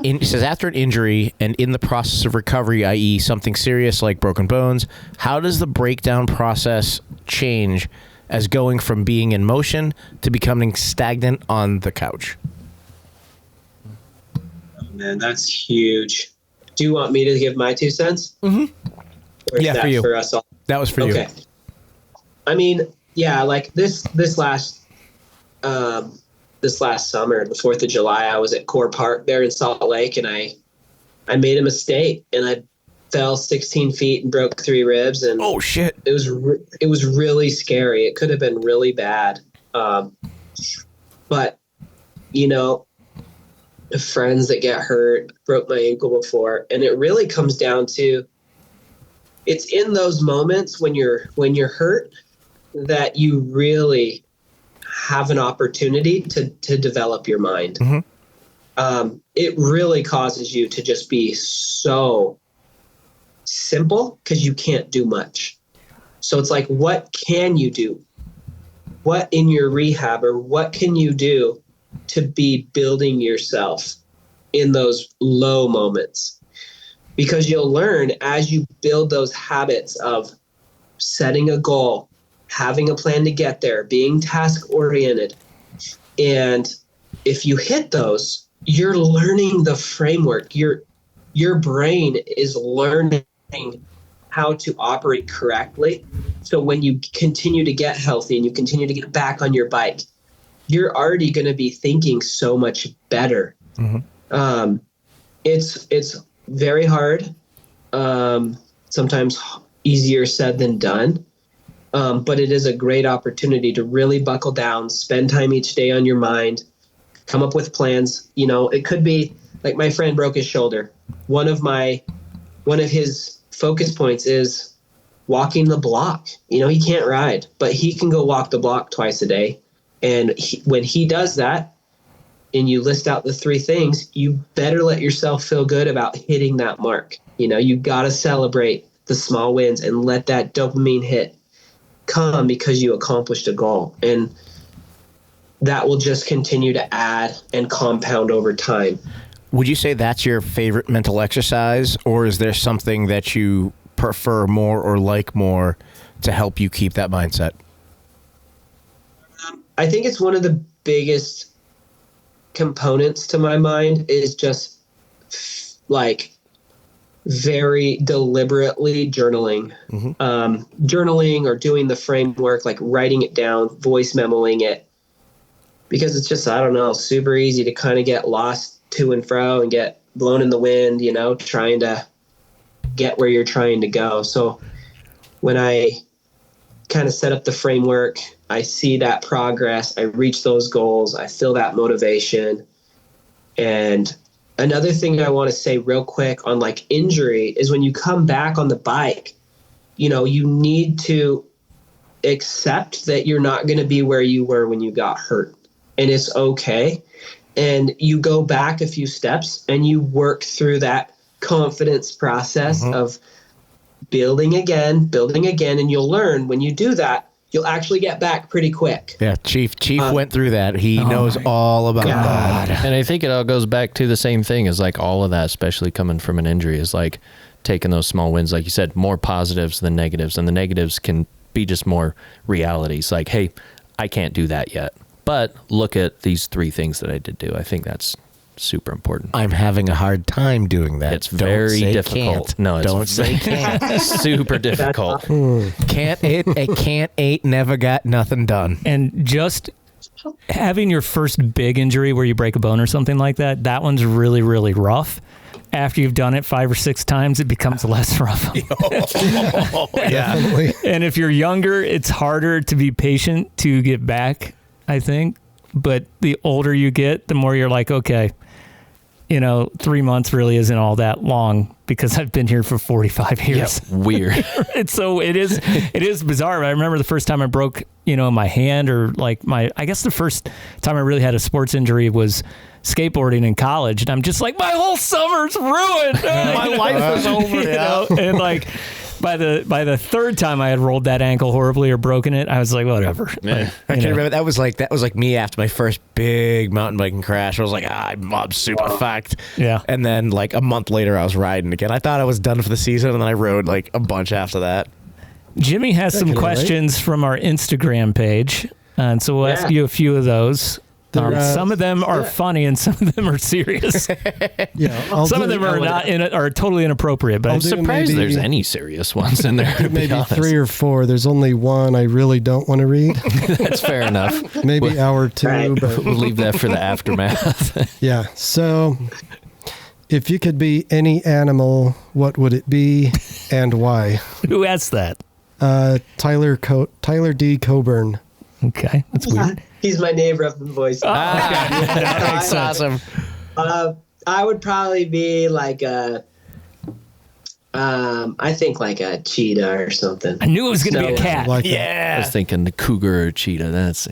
He says after an injury and in the process of recovery, i.e., something serious like broken bones, how does the breakdown process change as going from being in motion to becoming stagnant on the couch? Oh, man, that's huge. Do you want me to give my 2 cents? Mm-hmm. Yeah, for you. For us all? That was for you. Okay. I mean, yeah, like this last summer, the 4th of July, I was at Core Park there in Salt Lake, and I made a mistake, and I fell 16 feet and broke 3 ribs. And oh shit! It was really scary. It could have been really bad. But you know, friends that get hurt, broke my ankle before, and it really comes down to, it's in those moments when you're hurt that you really have an opportunity to develop your mind. Mm-hmm. It really causes you to just be so simple because you can't do much. So it's like, what can you do? What in your rehab, or what can you do to be building yourself in those low moments? Because you'll learn as you build those habits of setting a goal, having a plan to get there, being task oriented. And if you hit those, you're learning the framework. Your brain is learning how to operate correctly. So when you continue to get healthy and you continue to get back on your bike, you're already going to be thinking so much better. Mm-hmm. It's very hard. Sometimes easier said than done. But it is a great opportunity to really buckle down, spend time each day on your mind, come up with plans. You know, it could be like my friend broke his shoulder. One of his focus points is walking the block. You know, he can't ride, but he can go walk the block twice a day. And when he does that, and you list out the 3 things, you better let yourself feel good about hitting that mark. You know, you got to celebrate the small wins and let that dopamine hit come because you accomplished a goal. And that will just continue to add and compound over time. Would you say that's your favorite mental exercise, or is there something that you prefer more or like more to help you keep that mindset? I think it's one of the biggest components to my mind is just like very deliberately journaling. Journaling or doing the framework, like writing it down, voice memoing it, because it's just, I don't know, super easy to kind of get lost to and fro and get blown in the wind, you know, trying to get where you're trying to go. So when I kind of set up the framework, I see that progress, I reach those goals, I feel that motivation. And another thing I want to say real quick on like injury is when you come back on the bike, you know, you need to accept that you're not going to be where you were when you got hurt, and it's okay. And you go back a few steps and you work through that confidence process of building again, and you'll learn when you do that, you'll actually get back pretty quick. Yeah, Cheef went through that. He knows all about that. And I think it all goes back to the same thing as like all of that, especially coming from an injury, is like taking those small wins, like you said, more positives than negatives. And the negatives can be just more realities. Like, hey, I can't do that yet, but look at these 3 things that I did do. I think that's super important. I'm having a hard time doing that. It's very difficult. Can't. No, it's don't say can't. super difficult. Can't never got nothing done. And just having your first big injury where you break a bone or something like that, that one's really, really rough. After you've done it 5 or 6 times, it becomes less rough. Yeah. And if you're younger, it's harder to be patient to get back, I think. But the older you get, the more you're like, okay, you know, 3 months really isn't all that long because I've been here for 45 years. Yeah, weird. It is bizarre. I remember the first time I broke, you know, my hand, or like I guess the first time I really had a sports injury was skateboarding in college. And I'm just like, my whole summer's ruined. My life is over. You know? And like, by the third time I had rolled that ankle horribly or broken it, I was like, whatever. Yeah. Like, I can remember that was like me after my first big mountain biking crash. I was like, I'm super fucked. Yeah. And then like a month later, I was riding again. I thought I was done for the season, and then I rode like a bunch after that. Jimmy has some questions from our Instagram page, and so we'll ask you a few of those. Some of them are funny and some of them are serious. Some of them are totally inappropriate, but I'm surprised there's any serious ones in there. Maybe 3 or 4. There's only one I really don't want to read. That's fair enough. Maybe hour 2, but we'll leave that for the aftermath. Yeah. So if you could be any animal, what would it be and why? Who asked that? Tyler D. Coburn. Okay, that's weird. He's my neighbor up in voice. That's awesome. I would probably be like I think like a cheetah or something. I knew it was going to be a cat. Like I was thinking the cougar or cheetah. That's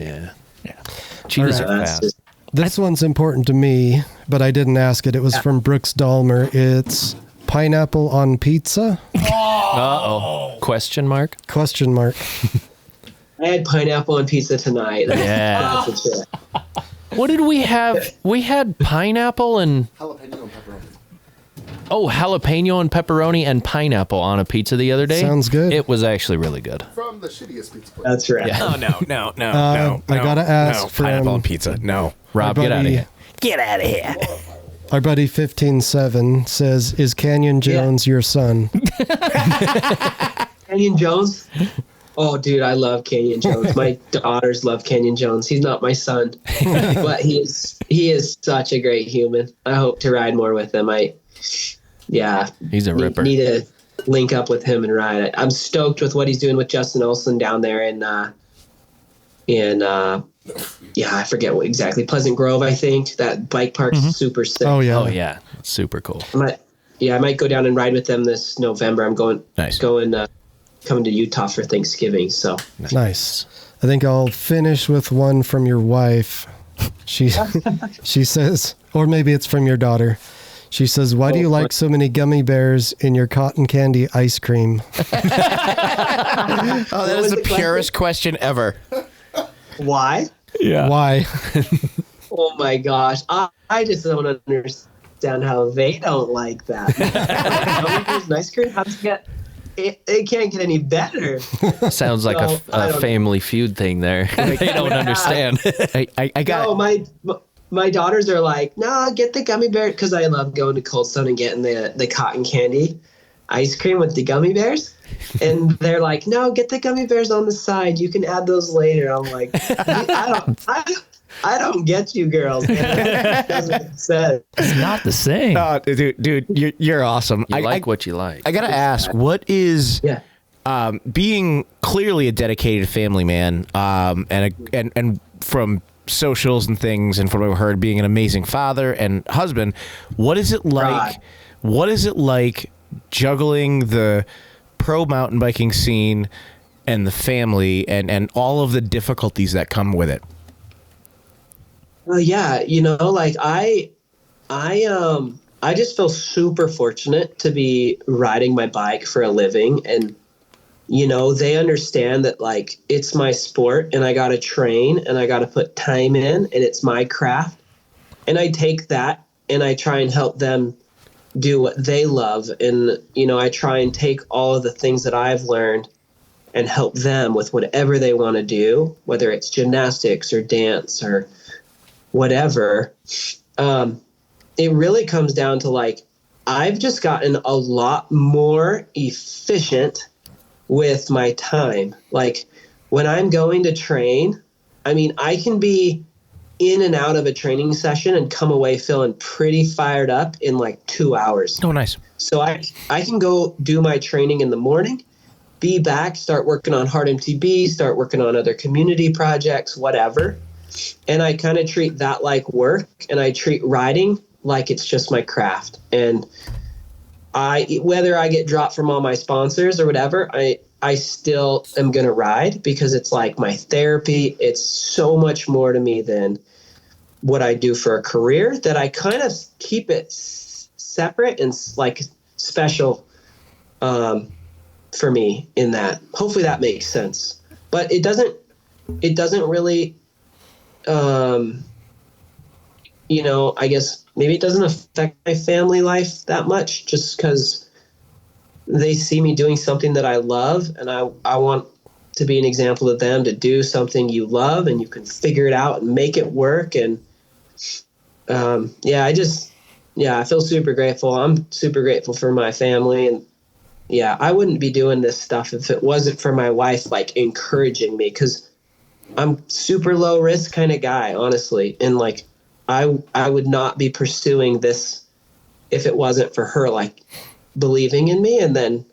Cheetahs are fast. This one's important to me, but I didn't ask it. It was from Brooks Dahlmer. It's pineapple on pizza? Uh-oh. Question mark? Question mark. I had pineapple on pizza tonight. Yeah. That's a trip. What did we have? We had pineapple and... Jalapeno and pepperoni. Oh, jalapeno and pepperoni and pineapple on a pizza the other day. Sounds good. It was actually really good. From the shittiest pizza place. That's right. Yeah. Oh, no. I gotta ask for pineapple on pizza. No. Rob, get out of here. Get out of here. Our buddy 15-7 says, "Is Canyon Jones your son?" Canyon Jones? Oh, dude, I love Canyon Jones. My daughters love Canyon Jones. He's not my son, but he is such a great human. I hope to ride more with him. He's a ripper. Need to link up with him and ride. I'm stoked with what he's doing with Justin Olson down there in I forget what exactly, Pleasant Grove, I think. That bike park's super sick. Oh yeah. Oh yeah, super cool. I might go down and ride with them this November. I'm coming to Utah for Thanksgiving. So Nice. I think I'll finish with one from your wife. She says, or maybe it's from your daughter. She says, "Why do you like so many gummy bears in your cotton candy ice cream?" Oh, that is the purest question ever. Why? Yeah. Why? Oh my gosh. I just don't understand how they don't like that. Gummy bears and ice cream? How does it get? It can't get any better. Sounds like a Family Feud thing there. They don't understand. I got my daughters are like, no, get the gummy bear, because I love going to Cold Stone and getting the cotton candy ice cream with the gummy bears. And they're like, no, get the gummy bears on the side. You can add those later. I'm like, I don't get you girls. It doesn't make sense. It's not the same. Dude, you're awesome. You like what you like. I gotta ask, what is being clearly a dedicated family man, and from socials and things, and from what I've heard, being an amazing father and husband, what is it like? What is it like juggling the pro mountain biking scene and the family and all of the difficulties that come with it? Well, yeah, like I just feel super fortunate to be riding my bike for a living, and they understand that like it's my sport and I got to train and I got to put time in and it's my craft. And I take that and I try and help them do what they love. And, I try and take all of the things that I've learned and help them with whatever they want to do, whether it's gymnastics or dance or whatever. It really comes down to like, I've just gotten a lot more efficient with my time. Like when I'm going to train, I mean, I can be in and out of a training session and come away feeling pretty fired up in like 2 hours. Oh, nice. So I can go do my training in the morning, be back, start working on Hard MTB, start working on other community projects, whatever. And I kind of treat that like work, and I treat riding like it's just my craft. And whether I get dropped from all my sponsors or whatever, I still am going to ride because it's like my therapy. It's so much more to me than what I do for a career, that I kind of keep it separate and like special for me in that. Hopefully that makes sense. But it doesn't really, I guess maybe it doesn't affect my family life that much, just because they see me doing something that I love, and I want to be an example of them to do something you love and you can figure it out and make it work. And I feel super grateful. I'm super grateful for my family, and I wouldn't be doing this stuff if it wasn't for my wife like encouraging me, because I'm super low risk kind of guy, honestly. And like, I would not be pursuing this if it wasn't for her, like believing in me. And then,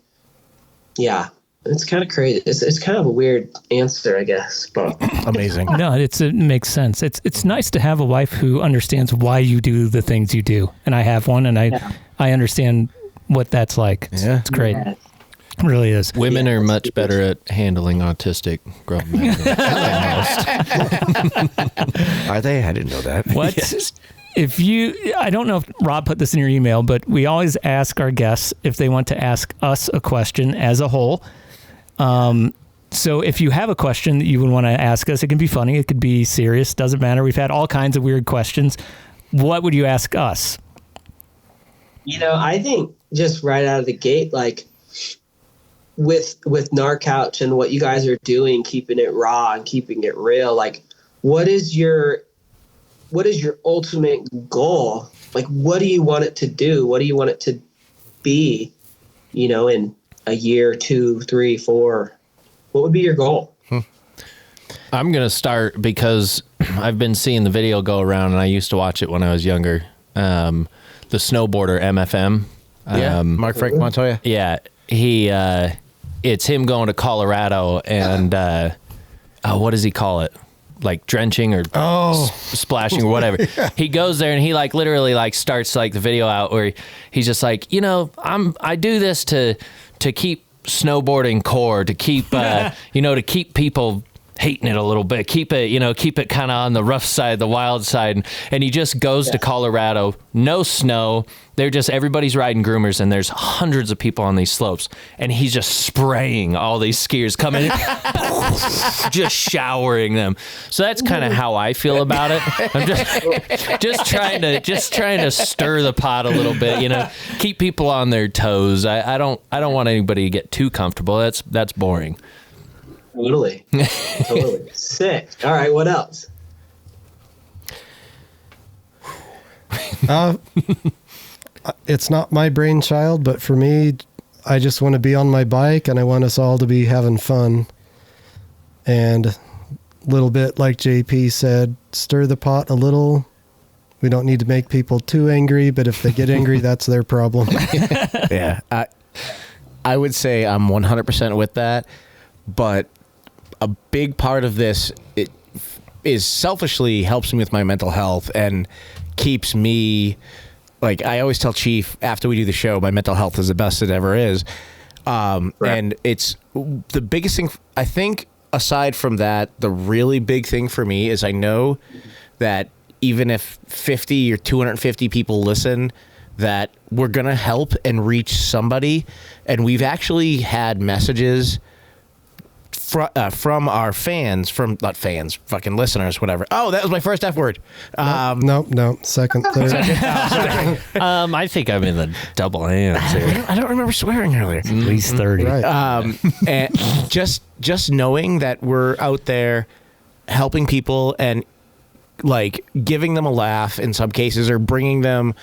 it's kind of crazy. It's kind of a weird answer, I guess, but amazing. No, it makes sense. It's nice to have a wife who understands why you do the things you do. And I have one, and I understand what that's like. It's great. Yeah. It really is. Women are much better at handling autistic grown men. Are they? I didn't know that. What? Yes. I don't know if Rob put this in your email, but we always ask our guests if they want to ask us a question as a whole. So if you have a question that you would want to ask us, it can be funny, it could be serious, doesn't matter. We've had all kinds of weird questions. What would you ask us? I think just right out of the gate, like with Gnar Couch and what you guys are doing, keeping it raw and keeping it real, like what is your ultimate goal? Like, what do you want it to do? What do you want it to be, in a year, 2, 3, 4? What would be your goal? I'm going to start because I've been seeing the video go around, and I used to watch it when I was younger. The snowboarder, MFM. Mark Frank Montoya. Yeah. It's him going to Colorado and, what does he call it? Like drenching or splashing or whatever. Yeah. He goes there and he like literally like starts like the video out where he's just like, I do this to keep snowboarding core, to keep, to keep people hating it a little bit. Keep it kind of on the rough side, the wild side. And he just goes to Colorado, no snow. Everybody's riding groomers, and there's hundreds of people on these slopes. And he's just spraying all these skiers coming in, just showering them. So that's kind of how I feel about it. I'm just trying to stir the pot a little bit, keep people on their toes. I don't want anybody to get too comfortable. That's boring. Totally. Sick. All right, what else? It's not my brainchild, but for me, I just want to be on my bike, and I want us all to be having fun. And a little bit like JP said, stir the pot a little. We don't need to make people too angry, but if they get angry, that's their problem. Yeah. I would say I'm 100% with that, but a big part of this is selfishly helps me with my mental health and keeps me, like I always tell Cheef after we do the show, my mental health is the best it ever is. Right. And it's the biggest thing, I think, aside from that, the really big thing for me is I know that even if 50 or 250 people listen, that we're going to help and reach somebody. And we've actually had messages from our fans, not fans, fucking listeners, whatever. Oh, that was my first F word. No, second, third. I think I'm in the double hands here. I don't remember swearing earlier. At least 30. Right. And just knowing that we're out there helping people and like giving them a laugh in some cases, or bringing them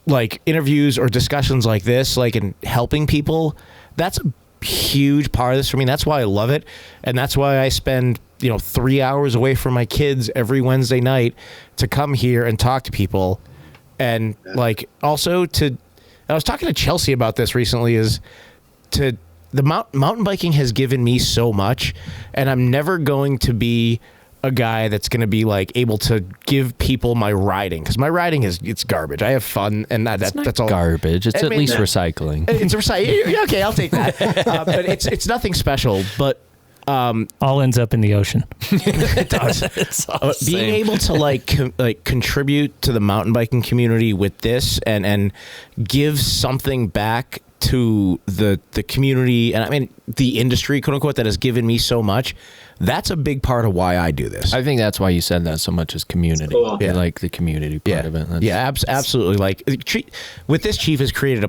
like interviews or discussions like this, like, and helping people, that's a huge part of this for me. That's why I love it, and that's why I spend 3 hours away from my kids every Wednesday night to come here and talk to people. And like also I was talking to Chelsea about this recently, the mountain biking has given me so much, and I'm never going to be a guy that's going to be like able to give people my riding, because my riding it's garbage. I have fun, and that's all garbage. It's at least recycling. It's recycling. Okay, I'll take that. But it's nothing special. But all ends up in the ocean. It does. It's all being able to contribute to the mountain biking community with this and give something back to the community, and I mean the industry, quote unquote, that has given me so much. That's a big part of why I do this. I think that's why you said that so much, is community. Cool. Yeah. Like the community part of it. Absolutely. Like with this, Cheef has created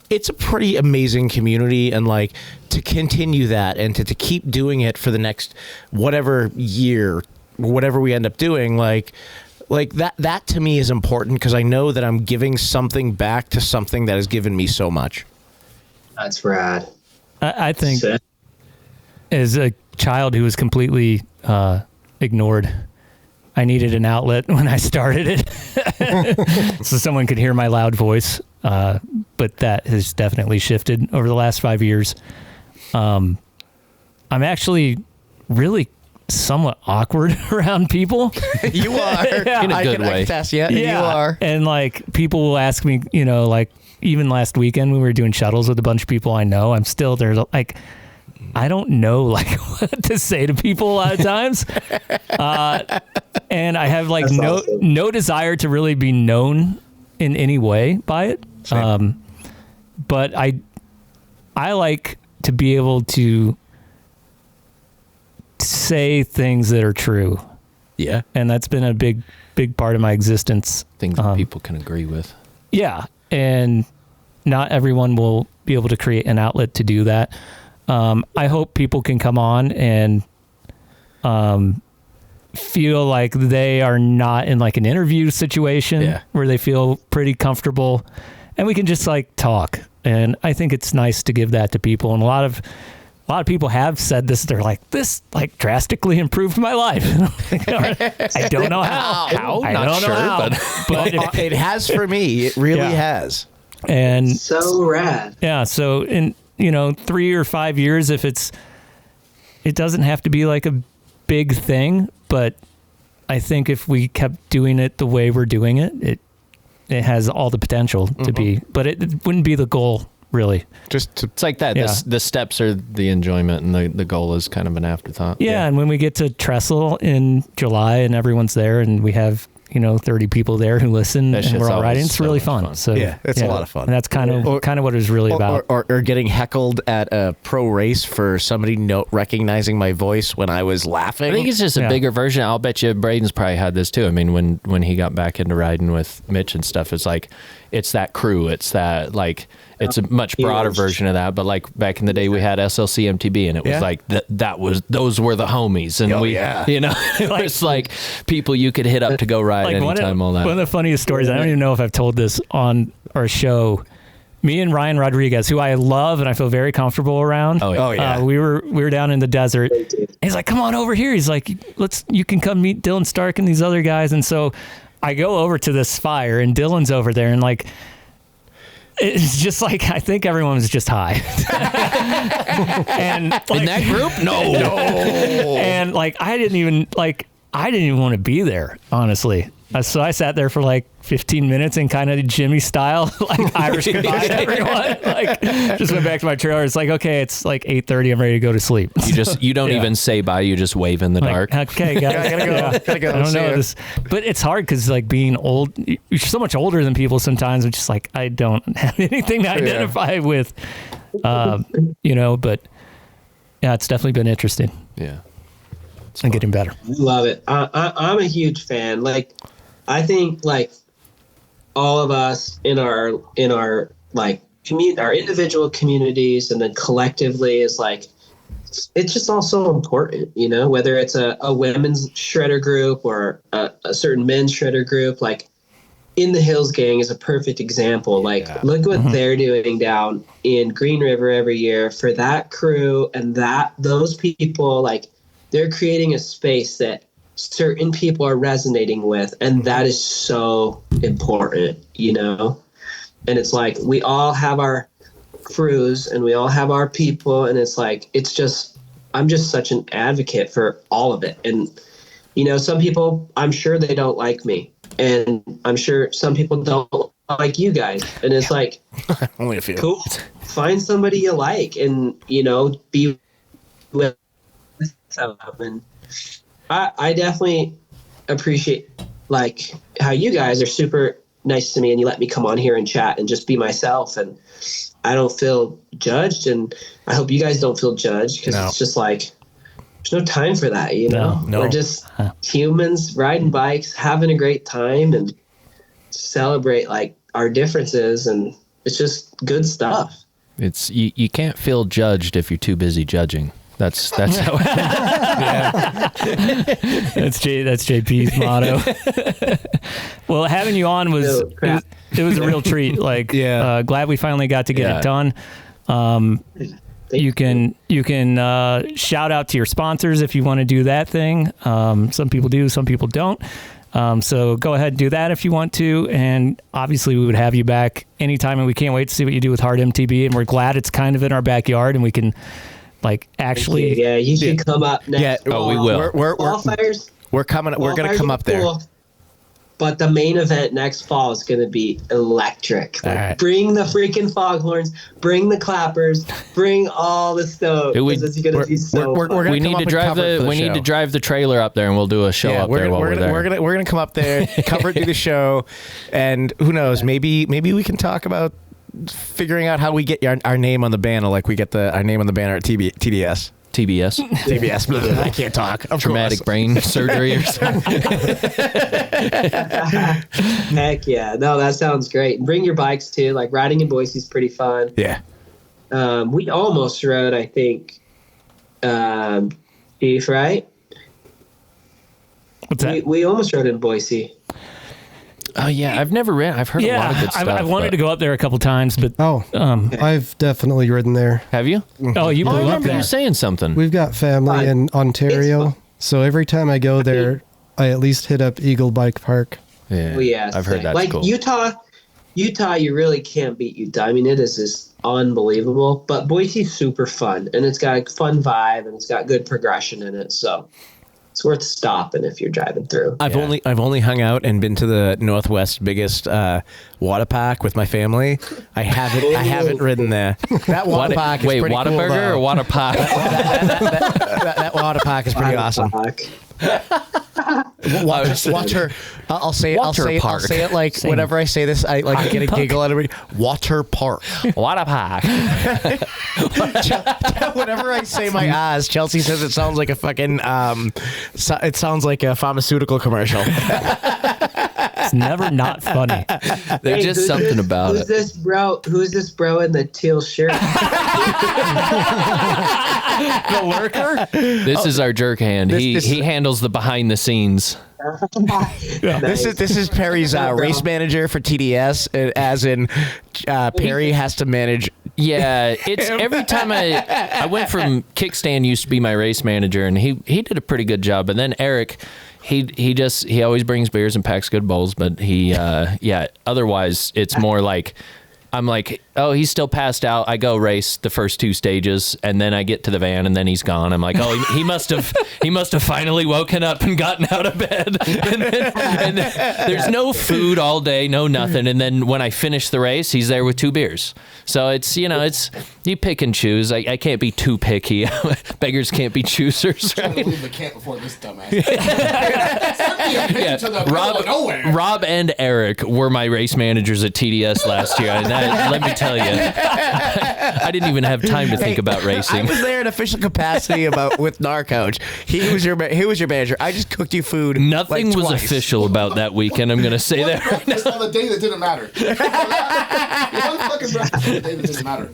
it's a pretty amazing community, and like to continue that and to keep doing it for the next whatever year, whatever we end up doing, like that to me is important, because I know that I'm giving something back to something that has given me so much. That's rad. I think as a child who was completely ignored, I needed an outlet when I started it. So someone could hear my loud voice. But that has definitely shifted over the last 5 years. I'm actually really somewhat awkward around people. You are. Yeah. In a good way. Yeah, you are. And like people will ask me, like even last weekend when we were doing shuttles with a bunch of people I know, I'm still there. Like, I don't know like what to say to people a lot of times. And I have like no desire to really be known in any way by it. But I like to be able to say things that are true. Yeah. And that's been a big part of my existence. Things that people can agree with. Yeah. And not everyone will be able to create an outlet to do that. I hope people can come on and feel like they are not in like an interview situation where they feel pretty comfortable, and we can just like talk. And I think it's nice to give that to people. And a lot of people have said this. They're like, this like drastically improved my life. I don't know how. I don't know how. But it has for me. It really has. And so rad. Yeah. So in 3 or 5 years, if it doesn't have to be like a big thing, but I think if we kept doing it the way we're doing it, it has all the potential to be, but it wouldn't be the goal really. It's like that. Yeah. The steps are the enjoyment, and the goal is kind of an afterthought. Yeah, and when we get to Trestle in July and everyone's there and we have 30 people there who listen That and shit's we're all riding, always it's so really much fun. fun. So Yeah, it's a lot of fun. And that's kind of what it was really about. Or getting heckled at a pro race for somebody recognizing my voice when I was laughing. I think it's just a bigger version. I'll bet you Braydon's probably had this too. I mean, when he got back into riding with Mitch and stuff, it's like, it's that crew. It's that, like, it's a much broader version of that. But like back in the day, we had SLC MTB, and it was like those were the homies, and it's like people you could hit up to go ride anytime. All that. One of the funniest stories. I don't even know if I've told this on our show. Me and Ryan Rodriguez, who I love and I feel very comfortable around. Oh yeah. We were down in the desert. He's like, "Come on over here." He's like, you can come meet Dylan Stark and these other guys. And so I go over to this fire, and Dylan's over there, and like, it's just like, I think everyone was just high. And like, in that group, no. And like, I didn't even want to be there, honestly. So I sat there for like 15 minutes and kind of Jimmy style, like Irish goodbye to everyone. Like, just went back to my trailer. It's like, okay, it's like 8:30. I'm ready to go to sleep. You don't even say bye. You just wave in the dark. Okay, guys. I gotta go. I don't know this, but it's hard because like being old, you're so much older than people sometimes. It's just like, I don't have anything to identify with, but yeah, it's definitely been interesting. Yeah. And getting better. I love it. I'm a huge fan. Like, I think like all of us in our like our individual communities and then collectively is like, it's just all so important, whether it's a women's shredder group or a certain men's shredder group. Like, In the Hills Gang is a perfect example. Like, look what they're doing down in Green River every year for that crew, and those people, like, they're creating a space that certain people are resonating with, and that is so important, And it's like, we all have our crews and we all have our people, and it's like, I'm just such an advocate for all of it. And, some people, I'm sure they don't like me, and I'm sure some people don't like you guys. And it's like, only a few. Cool. Find somebody you like, and, be with them. And I definitely appreciate like how you guys are super nice to me, and you let me come on here and chat and just be myself, and I don't feel judged, and I hope you guys don't feel judged, because it's just like, there's no time for that, No. We're just humans riding bikes, having a great time, and celebrate like our differences, and it's just good stuff. It's you can't feel judged if you're too busy judging. That's how that's JP's motto. Well, having you on was it was a real treat. Like, glad we finally got to get it done. You can shout out to your sponsors if you want to do that thing. Some people do, some people don't. So go ahead and do that if you want to. And obviously we would have you back anytime, and we can't wait to see what you do with Hard MTB. And we're glad it's kind of in our backyard, and we can like actually. You should come up next. Yeah, we will. We're coming. We're going to come up there. Cool. But the main event next fall is going to be electric. Like, right. Bring the freaking foghorns, bring the clappers, bring all the stuff. It's going to be so fun. We need to drive the trailer up there, and we'll do a show up there while we're there. We're gonna come up there, cover it, do the show, and who knows? Maybe we can talk about figuring out how we get our name on the banner, like we get our name on the banner at TBS. TBS. I can't talk. Traumatic brain surgery or something. Heck yeah. No, that sounds great. Bring your bikes too. Like, riding in Boise is pretty fun. Yeah. We almost rode, I think, Cheef, right? What's that? We almost rode in Boise. Oh yeah, I've never ran. I've heard a lot of good stuff. I've wanted to go up there a couple times, but I've definitely ridden there. Have you? Oh, you blew I up remember there. you saying something. We've got family in Ontario, so every time I go there, I at least hit up Eagle Bike Park. Yeah, well, yeah, I've heard that's like cool. Utah, you really can't beat Utah. I mean, it is just unbelievable. But Boise's super fun, and it's got a fun vibe, and it's got good progression in it. So it's worth stopping if you're driving through. I've only hung out and been to the Northwest biggest water park with my family. I haven't ridden there. That water park is pretty cool. Wait, Whataburger or water park? that water park is pretty awesome. Water. I'll say it like Same. Whenever I say this, I like get a giggle out of it. Water park. Water park. Whenever I say my R's, Chelsea says it sounds like a fucking. It sounds like a pharmaceutical commercial. It's never not funny. There's just something about it. Who's this bro in the teal shirt? The lurker? This is our jerk hand. He handles the behind the scenes. Nice. This is Perry's race manager for TDS, as in Perry has to manage. Yeah, it's every time I went from kickstand used to be my race manager, and he did a pretty good job. And then Eric, he always brings beers and packs good bowls, but otherwise it's more like I'm like, oh, he's still passed out. I go race the first 2 stages, and then I get to the van, and then he's gone. I'm like, oh, he must have finally woken up and gotten out of bed. and there's no food all day, no nothing. And then when I finish the race, he's there with 2 beers. So it's you pick and choose. I can't be too picky. Beggars can't be choosers, right? Leave the camp before this dumbass. Rob and Eric were my race managers at TDS last year, and let me tell you, I didn't even have time to think about racing. I was there in official capacity with Nardcouch. He was your manager. I just cooked you food. Nothing was official about that weekend. I'm going to say that right now. On the day that didn't matter. One fucking practice on the day that didn't matter.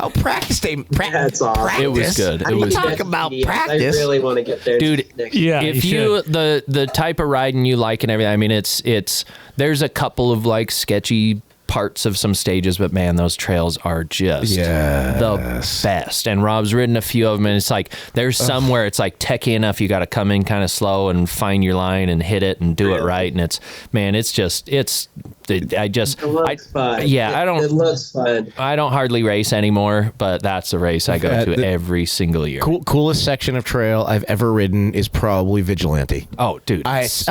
Oh, practice day. That's awesome. Practice. It was good. It was talk about practice. I really want to get there, dude. Yeah, if you the type of riding you like and everything. I mean, it's there's a couple of like sketchy parts of some stages, but man, those trails are just the best. And Rob's ridden a few of them, and it's like there's some where it's like techie enough you got to come in kind of slow and find your line and hit it and do it right. And it looks fun. Yeah, it looks fun. I don't hardly race anymore, but that's a race I go to every single year. Coolest section of trail I've ever ridden is probably Vigilante. Oh, dude, I just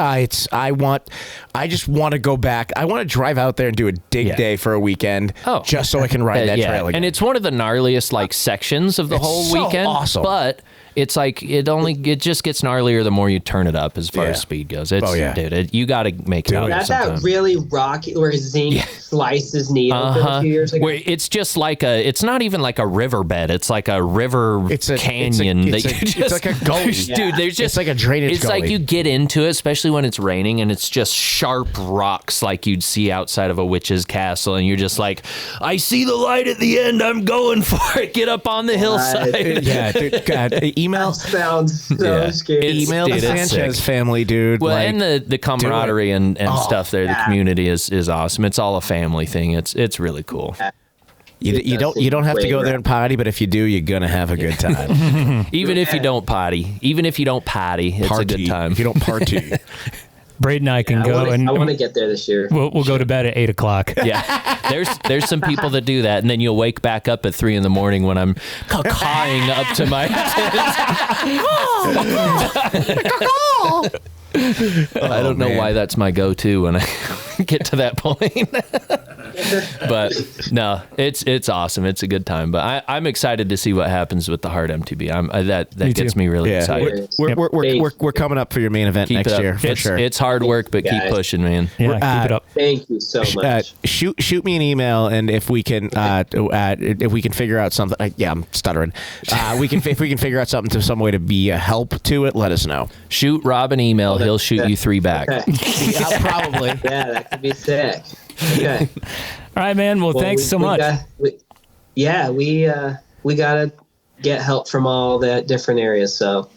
want to go back. I want to drive out there and do a dig day for a weekend, just so I can ride that trail again. And it's one of the gnarliest like sections of the whole weekend. Awesome. But it's like it just gets gnarlier the more you turn it up as far as speed goes. Dude, you got to make it out. That's that really rocky where zinc slices needle a few years ago. Where it's just like it's not even like a riverbed. It's like a river canyon. It's like a gully. Dude, there's just it's like a drainage It's gully. like you get into it, especially when it's raining, and it's just sharp rocks like you'd see outside of a witch's castle, and you're just like, I see the light at the end. I'm going for it. Get up on the hillside. Yeah, dude, God. Email sounds so scary. Email the Sanchez family, dude. Well, and the camaraderie and stuff there. The community is awesome. It's all a family thing. It's really cool. You don't have to go there and potty, but if you do, you're gonna have a good time. Even if you don't potty, it's a good time. If you don't party. Braden and I can go, I want to get there this year. We'll go to bed at 8:00. Yeah, there's some people that do that, and then you'll wake back up at 3 a.m. when I'm cawing up to my I don't know why that's my go-to when I get to that point. But no, it's awesome. It's a good time. But I'm excited to see what happens with the Hard MTB. That gets me really excited. We're coming up for your main event next year for sure. It's hard work, but keep pushing, man. Yeah, keep it up. Thank you so much. Shoot me an email, and if we can figure out something. I'm stuttering. If we can figure out something to some way to be a help to it, let us know. Shoot Rob an email. He'll shoot you 3 back. Okay. Probably. Yeah, that could be sick. Okay. All right, man. Well, thanks so much. We gotta get help from all the different areas. So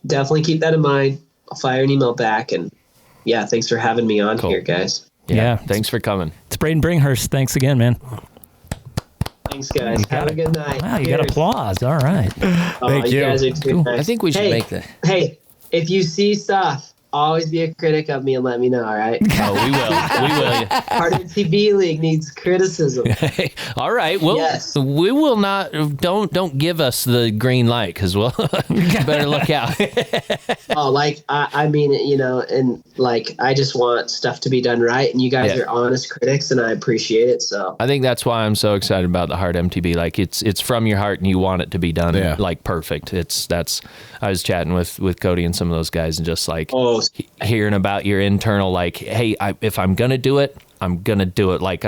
definitely keep that in mind. I'll fire an email back, and thanks for having me on here, guys. Yeah, thanks for coming. It's Braydon Bringhurst. Thanks again, man. Thanks, guys. Have a good night. Wow, you got applause. All right. Thank you. Guys are too nice. I think we should make that. Hey, if you see stuff, always be a critic of me and let me know, all right? Oh, we will. Hard MTB League needs criticism. All right. Well, Yes. we will not. Don't give us the green light, because we'll better look out. Oh, like, I mean, you know, and like, I just want stuff to be done right, and you guys are honest critics, and I appreciate it. So I think that's why I'm so excited about the Hard MTB. Like, it's from your heart, and you want it to be done like perfect. I was chatting with Cody and some of those guys, and just like hearing about your internal, like, hey, if I'm gonna do it, I'm gonna do it like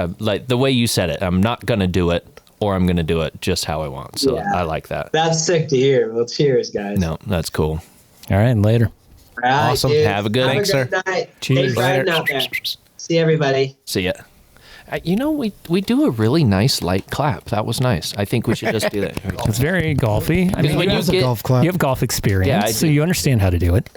the way you said it. I'm not gonna do it, or I'm gonna do it just how I want. So I like that. that's sick to hear. Well, cheers, guys. No, that's cool. All right, later. All right, Awesome. dude. Have a good Have sir. night. Cheers. Stay fried out there. See everybody. See ya. You know, we do a really nice light clap. That was nice. I think we should just do that. It's very golfy. I mean, when you you get- golf clap. have golf experience, Yeah, I so do. you understand how to do it.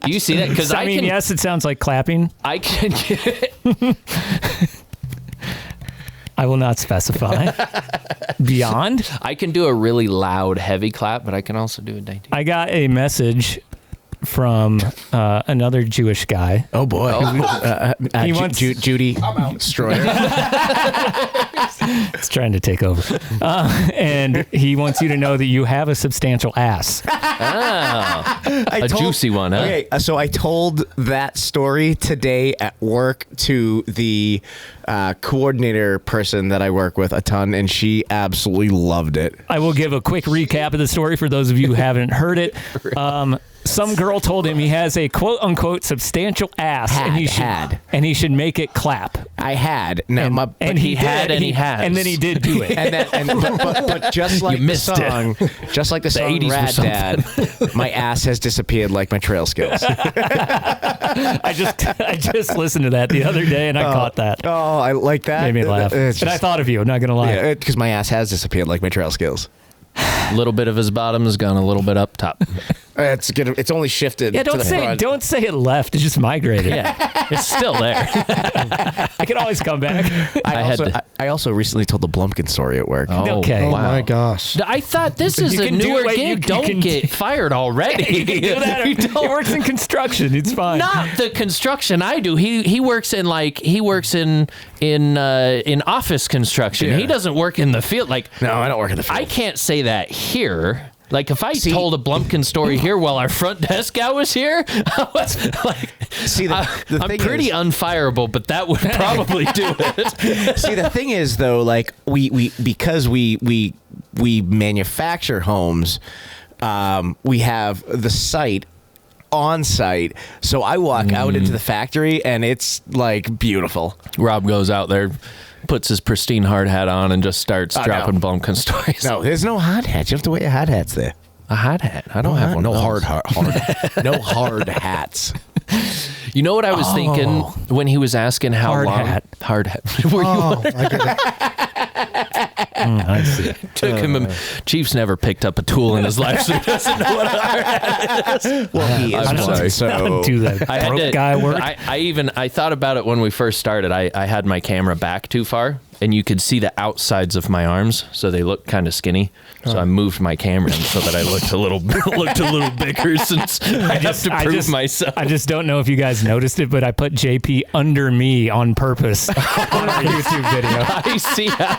Do you see that? Because I mean, yes, it sounds like clapping. I can. I will not specify. Beyond, I can do a really loud, heavy clap, but I can also do a dainty. I got a message from another Jewish guy. Oh boy. He wants- Judy Stroyer. It's trying to take over. And he wants you to know that you have a substantial ass. A juicy one, huh? Okay, so I told that story today at work to the coordinator person that I work with a ton, and she absolutely loved it. I will give a quick recap of the story for those of you who haven't heard it. Some girl told him he has a quote unquote substantial ass, and he should make it clap. I had. Now, And he had, and he has. And then he did do it. But just like You missed the song, just like the song 80s were Rad Dad, my ass has disappeared like my trail skills. I just listened to that the other day, and I caught that. Oh, I like that. Made me laugh. It's And I thought of you. I'm not gonna lie. yeah, because my ass has disappeared like my trail skills. A little bit of his bottom has gone a little bit up top. It's good. It's only shifted. Yeah, to the front. don't say it left. It just migrated. Yeah, it's still there. I can always come back. I also recently told the Blumpkin story at work. Oh, Okay. Oh wow. my gosh. I thought this is You a can do newer what gig. you Don't can get fired already. You can do that. You He don't- works in construction. It's fine. Not the construction I do. He works in in office construction. Yeah. He doesn't work in the field. Like, No, I don't work in the field. I can't say that here. Like, if I told a Blumpkin story here while our front desk guy was here, I was like, the I'm thing pretty is- unfireable, but that would probably do it. See, the thing is, though, like because we manufacture homes, we have the site on site. So I walk out into the factory, and it's like beautiful. Rob goes out there, puts his pristine hard hat on, and just starts dropping no. Blumpkin stories. No, there's no hard hats. You have to wear your hard hats there. A hard hat. I don't have one. No of those. hard, no hard hats. You know what I was thinking when he was asking how Hard long? hat. Hard hat. Were you Oh, I get it. I see. took him? Chief's never picked up a tool in his life, so he doesn't know what a hard hat is. Well, he is I'm one, sorry. so I don't do that. I had Broke to, guy work. I thought about it when we first started. I had my camera back too far, and you could see the outsides of my arms, so they looked kind of skinny. So I moved my camera in so that I looked a little bigger, since I have to prove myself. I just don't know if you guys noticed it, but I put JP under me on purpose on our YouTube video. I see how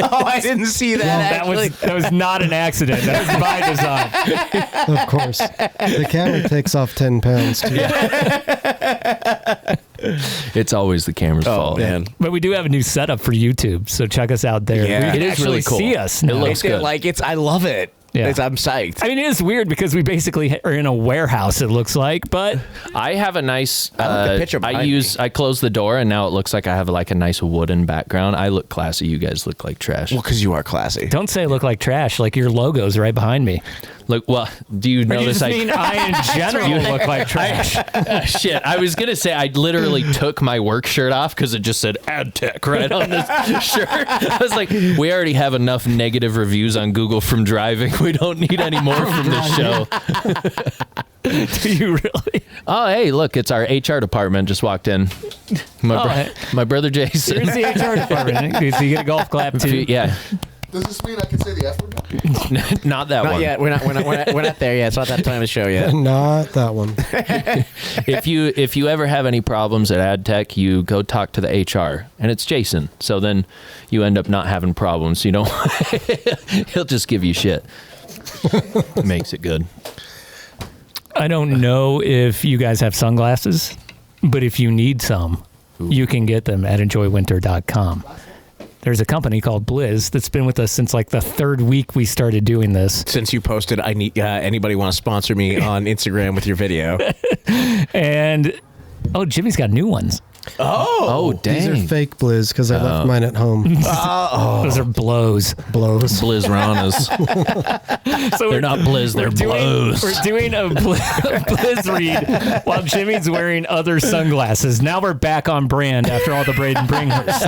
Oh, I didn't see that. That was not an accident. That was by design. Of course. The camera takes off 10 pounds, too. it's always the camera's fault. man. But we do have a new setup for YouTube, so check us out there. Yeah. We can It is actually really cool. see us It now. looks good. I love it. Yeah. I'm psyched. I mean, it is weird because we basically are in a warehouse, it looks like, but I have a nice. I like the picture behind me. I close the door, and now it looks like I have like a nice wooden background. I look classy. You guys look like trash. Well, because you are classy. don't say look like trash, like your logo's right behind me. Look, well, do you Or do you notice just mean I in general look like trash? Shit, I was gonna say I literally took my work shirt off because it just said Ad Tech right on this shirt. I was like, we already have enough negative reviews on Google from driving. We don't need any more from this show. Do you really? Oh, hey, look, it's our HR department just walked in. My brother Jason. Here's the HR department. So you get a golf clap too. Yeah. Does this mean I can say the F word now? Not that one. Not yet. We're not there yet. It's not that time to show yet. Not that one. If you ever have any problems at ad tech, you go talk to the HR, and it's Jason. So then you end up not having problems. You don't. He'll just give you shit. Makes it good. I don't know if you guys have sunglasses, but if you need some, you can get them at enjoywinter.com. There's a company called Blizz that's been with us since like the third week we started doing this. Since you posted, I need anybody want to sponsor me on Instagram with your video. And Jimmy's got new ones. Oh, dang. These are fake Blizz because I left mine at home. Those are blows. Blizzranas. So they're not Blizz, they're blows. We're doing a Blizz read while Jimmy's wearing other sunglasses. Now we're back on brand after all the Braydon Bringhurst.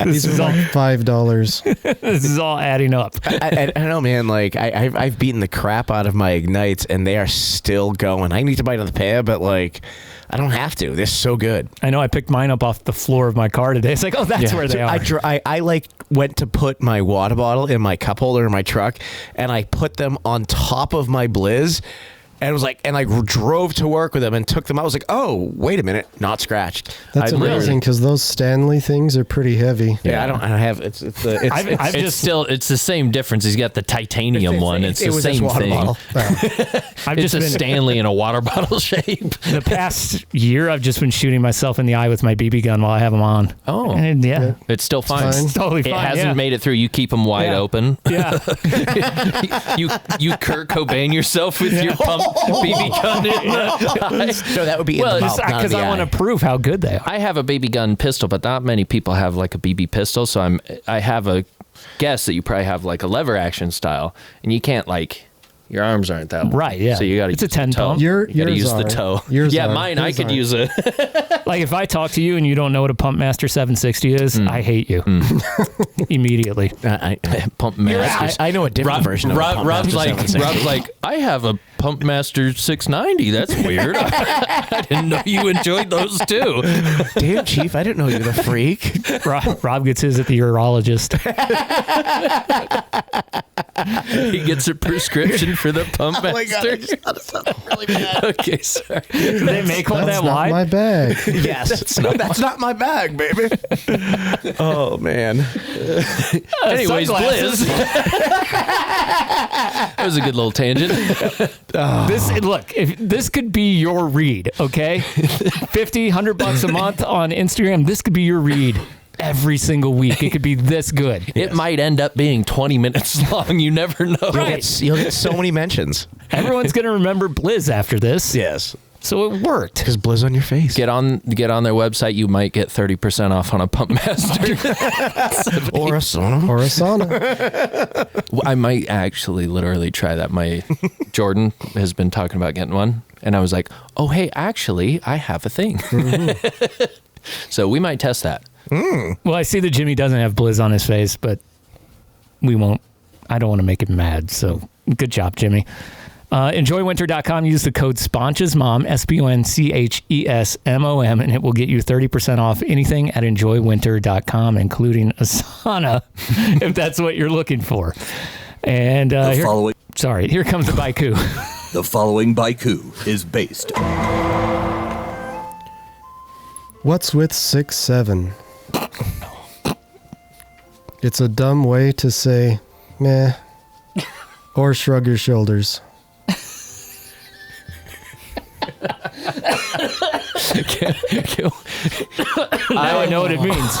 These are like $5. This is all adding up. I don't know, man. Like I've beaten the crap out of my Ignites, and they are still going. I need to bite on the pair, but like I don't have to. They're so good. I know. I picked mine up off the floor of my car today. It's like, that's where they are. I like went to put my water bottle in my cup holder in my truck, and I put them on top of my Blizz. And it was like, and I drove to work with them and took them out. I was like, oh, wait a minute, not scratched. That's amazing because those Stanley things are pretty heavy. Yeah, I don't have it's the same difference. He's got the titanium one. It's the same thing. It's a Stanley in a water bottle shape. The past year, I've just been shooting myself in the eye with my BB gun while I have them on. Oh, and yeah, it's still fine. It's totally fine. It hasn't made it through. You keep them wide open. Yeah, you Kurt Cobain yourself with your pump. BB gun in So that would be because I want to prove how good they are. I have a BB gun pistol, but not many people have like a BB pistol. So I have a guess that you probably have like a lever action style, and you can't like your arms aren't that long. Right. Yeah. So you got to. It's a 10 pump. You got to use the toe. Mine. I could use it. Like if I talk to you and you don't know what a Pumpmaster 760 is, I hate you immediately. Pumpmaster. I know a different version of Rob's like, I have a Pumpmaster 690. That's weird. I didn't know you enjoyed those too. Damn, Chief, I didn't know you were the freak. Rob gets his at the urologist. He gets a prescription for the Pumpmaster. Oh my God, I just thought of something really bad. Okay, sorry. Do they make one that not wide? my bag. Yes, that's not my bag, baby. Oh man. Anyways, Blizz. That was a good little tangent. If this could be your read, okay? $50, $100 a month on Instagram. This could be your read every single week. It could be this good. It might end up being 20 minutes long. You never know. You'll get so many mentions. Everyone's going to remember Blizz after this. Yes. So it worked. Because Blizz on your face. Get on their website. You might get 30% off on a Pumpmaster. Or a sauna. I might actually literally try that. My Jordan has been talking about getting one. And I was like, oh, hey, actually, I have a thing. Mm-hmm. So we might test that. Well, I see that Jimmy doesn't have Blizz on his face, but we won't. I don't want to make him mad. So good job, Jimmy. Enjoywinter.com. Use the code SPONCHESMOM, SPONCHESMOM, and it will get you 30% off anything at enjoywinter.com, including a sauna, if that's what you're looking for. And here comes the Baiku. The following Baiku is based. What's with 6'7"? It's a dumb way to say meh or shrug your shoulders. I know what it means.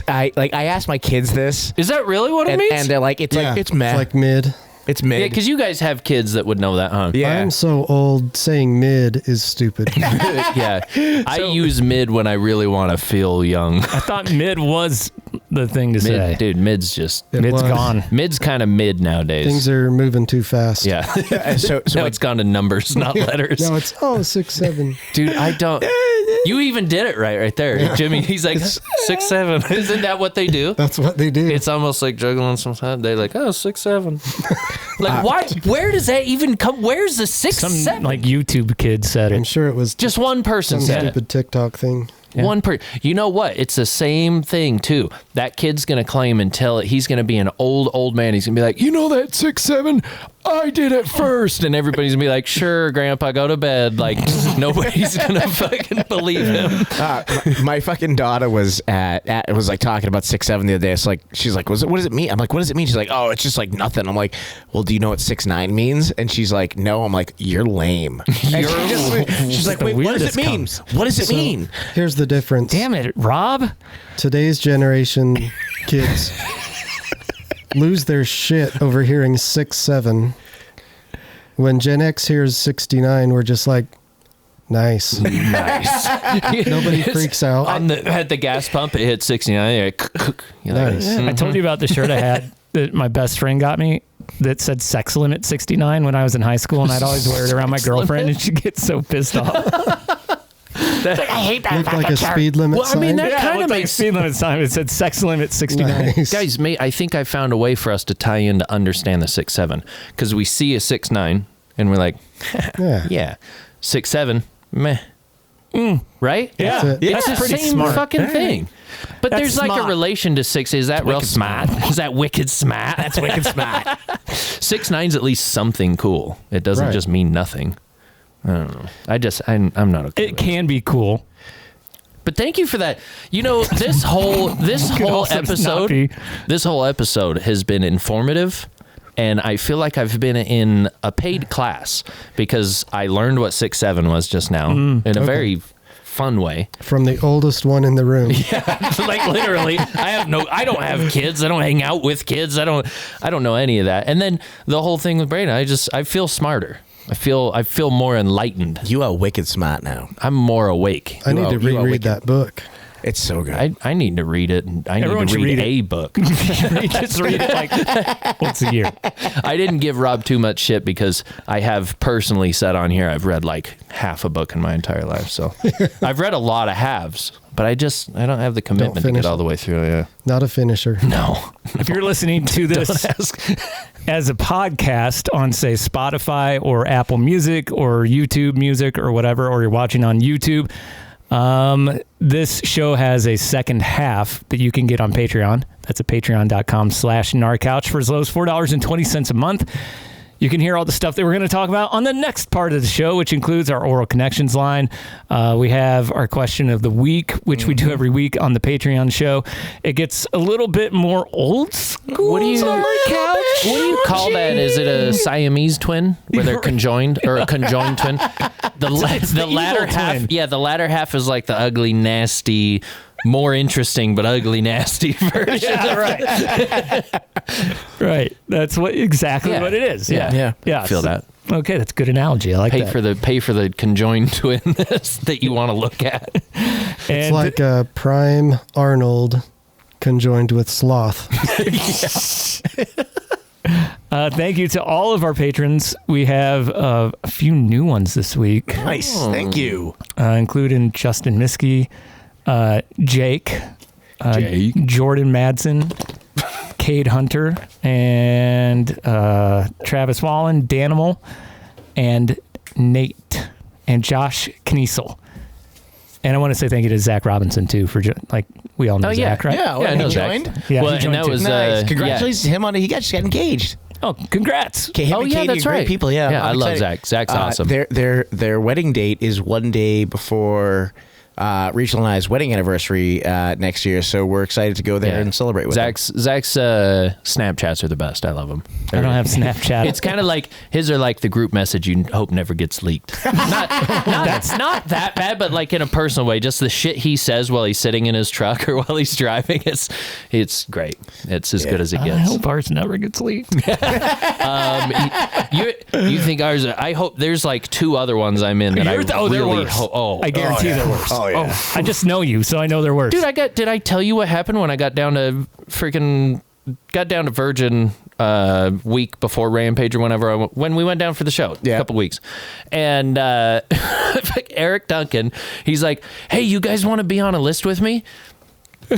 I asked my kids this. Is that really what it means? And they're like, it's meh. It's like mid. It's mid. Yeah, because you guys have kids that would know that, huh? Yeah. I'm so old, saying mid is stupid. Yeah. I use mid when I really want to feel young. I thought mid was the thing to say. Dude, mid's gone. Mid's kind of mid nowadays. Things are moving too fast. Yeah. so now it's gone to numbers, not letters. No, it's 6'7". Dude, I don't. You even did it right there, yeah. Jimmy. He's like 6'7". Isn't that what they do? That's what they do. It's almost like juggling sometimes. They're like, 6'7". Like, why? Where does that even come? Where's the 6'7"? Some like YouTube kid said it. I'm sure it was just one person some said stupid TikTok thing. You know what? It's the same thing too. That kid's gonna claim until he's gonna be an old man. He's gonna be like, you know that 6'7", I did it first, and everybody's gonna be like, sure, Grandpa, go to bed. Like nobody's gonna fucking believe him. My fucking daughter was was like talking about 6'7" the other day. It's like she's like, what does it mean? I'm like, what does it mean? She's like, oh, it's just like nothing. I'm like, well, do you know what 6'9" means? And she's like, no. I'm like, you're lame. She's like, wait, what does it mean? What does it mean? Here's the difference. Damn it, Rob. Today's generation kids lose their shit over hearing 6'7". When Gen X hears 69, we're just like, nice. Nobody freaks out. At the gas pump, it hit 69. You're like, nice. I told you about the shirt I had that my best friend got me that said sex limit 69 when I was in high school, and I'd always wear it around my girlfriend, and she'd get so pissed off. I hate that. Looked like a speed limit sign. I mean, that kind of makes like a speed limit sign. It said sex limit 69. Nice. Guys, I think I found a way for us to tie in to understand the 6'7", because we see a 6'9", and we're like, yeah. 6'7", meh. Right? Yeah. It's the pretty same smart. fucking thing. But That's there's like smart. a relation to 6. Is that real smart? Is that wicked smart? That's wicked smart. 6'9's at least something cool. It doesn't just mean nothing. I don't know. I'm not okay. It can be cool. But thank you for that. You know, this whole episode has been informative, and I feel like I've been in a paid class because I learned what 6'7" was just now in a very fun way. From the oldest one in the room. Yeah, like literally. I don't have kids. I don't hang out with kids. I don't know any of that. And then the whole thing with Braydon, I feel smarter. I feel more enlightened. You are wicked smart now. I'm more awake. I need to reread that book. It's so good. I need to read it. I need to read a book. Just read it like once a year. I didn't give Rob too much shit because I have personally said on here I've read like half a book in my entire life. So I've read a lot of halves, but I don't have the commitment to get all the way through. Yeah. Not a finisher. No. If you're listening to this as a podcast on, say, Spotify or Apple Music or YouTube Music or whatever, or you're watching on YouTube, this show has a second half that you can get on Patreon. That's at patreon.com/Nardcouch for as low as $4.20 a month. You can hear all the stuff that we're going to talk about on the next part of the show, which includes our Oral Connections line. We have our question of the week, which we do every week on the Patreon show. It gets a little bit more old school. What do you call that? Is it a Siamese twin where they're conjoined, or a conjoined twin? The latter half, twin. Yeah, the latter half is like the ugly, nasty, more interesting but ugly, nasty version. Yeah, right. Right. That's exactly what it is. Yeah. I feel that. Okay, that's a good analogy. I like that. Pay for the conjoined twin that you want to look at. It's like a prime Arnold conjoined with sloth. Thank you to all of our patrons. We have a few new ones this week. Nice. Thank you. Including Justin Miskey, Jake, Jordan Madsen, Cade Hunter, and Travis Wallen, Danimal, and Nate, and Josh Kniesel. And I want to say thank you to Zach Robinson, too, for we all know Zach, right? Yeah, I know he Zach. joined. Yeah, well, he joined and that too. was Nice. Congratulations to him on it. He just got engaged. Oh, congrats. Him and Katie that's are great right. people. Yeah, I love Zach. Zach's awesome. Their wedding date is one day before Rachel and I's wedding anniversary next year, so we're excited to go there and celebrate with Zach's Snapchats are the best. I love them. I don't have Snapchat. It's kind of like his are like the group message you hope never gets leaked. That's not that bad, but like in a personal way, just the shit he says while he's sitting in his truck or while he's driving, it's great. It's as good as it gets. I hope ours never gets leaked. You think ours? I hope there's like two other ones I'm in that they're worse. I guarantee they're worse. Oh yeah. I just know you, so I know they're worse. Dude, did I tell you what happened when I got down to Virgin week before Rampage or when we went down for the show, a couple weeks, and Eric Duncan, he's like, "Hey, you guys want to be on a list with me?"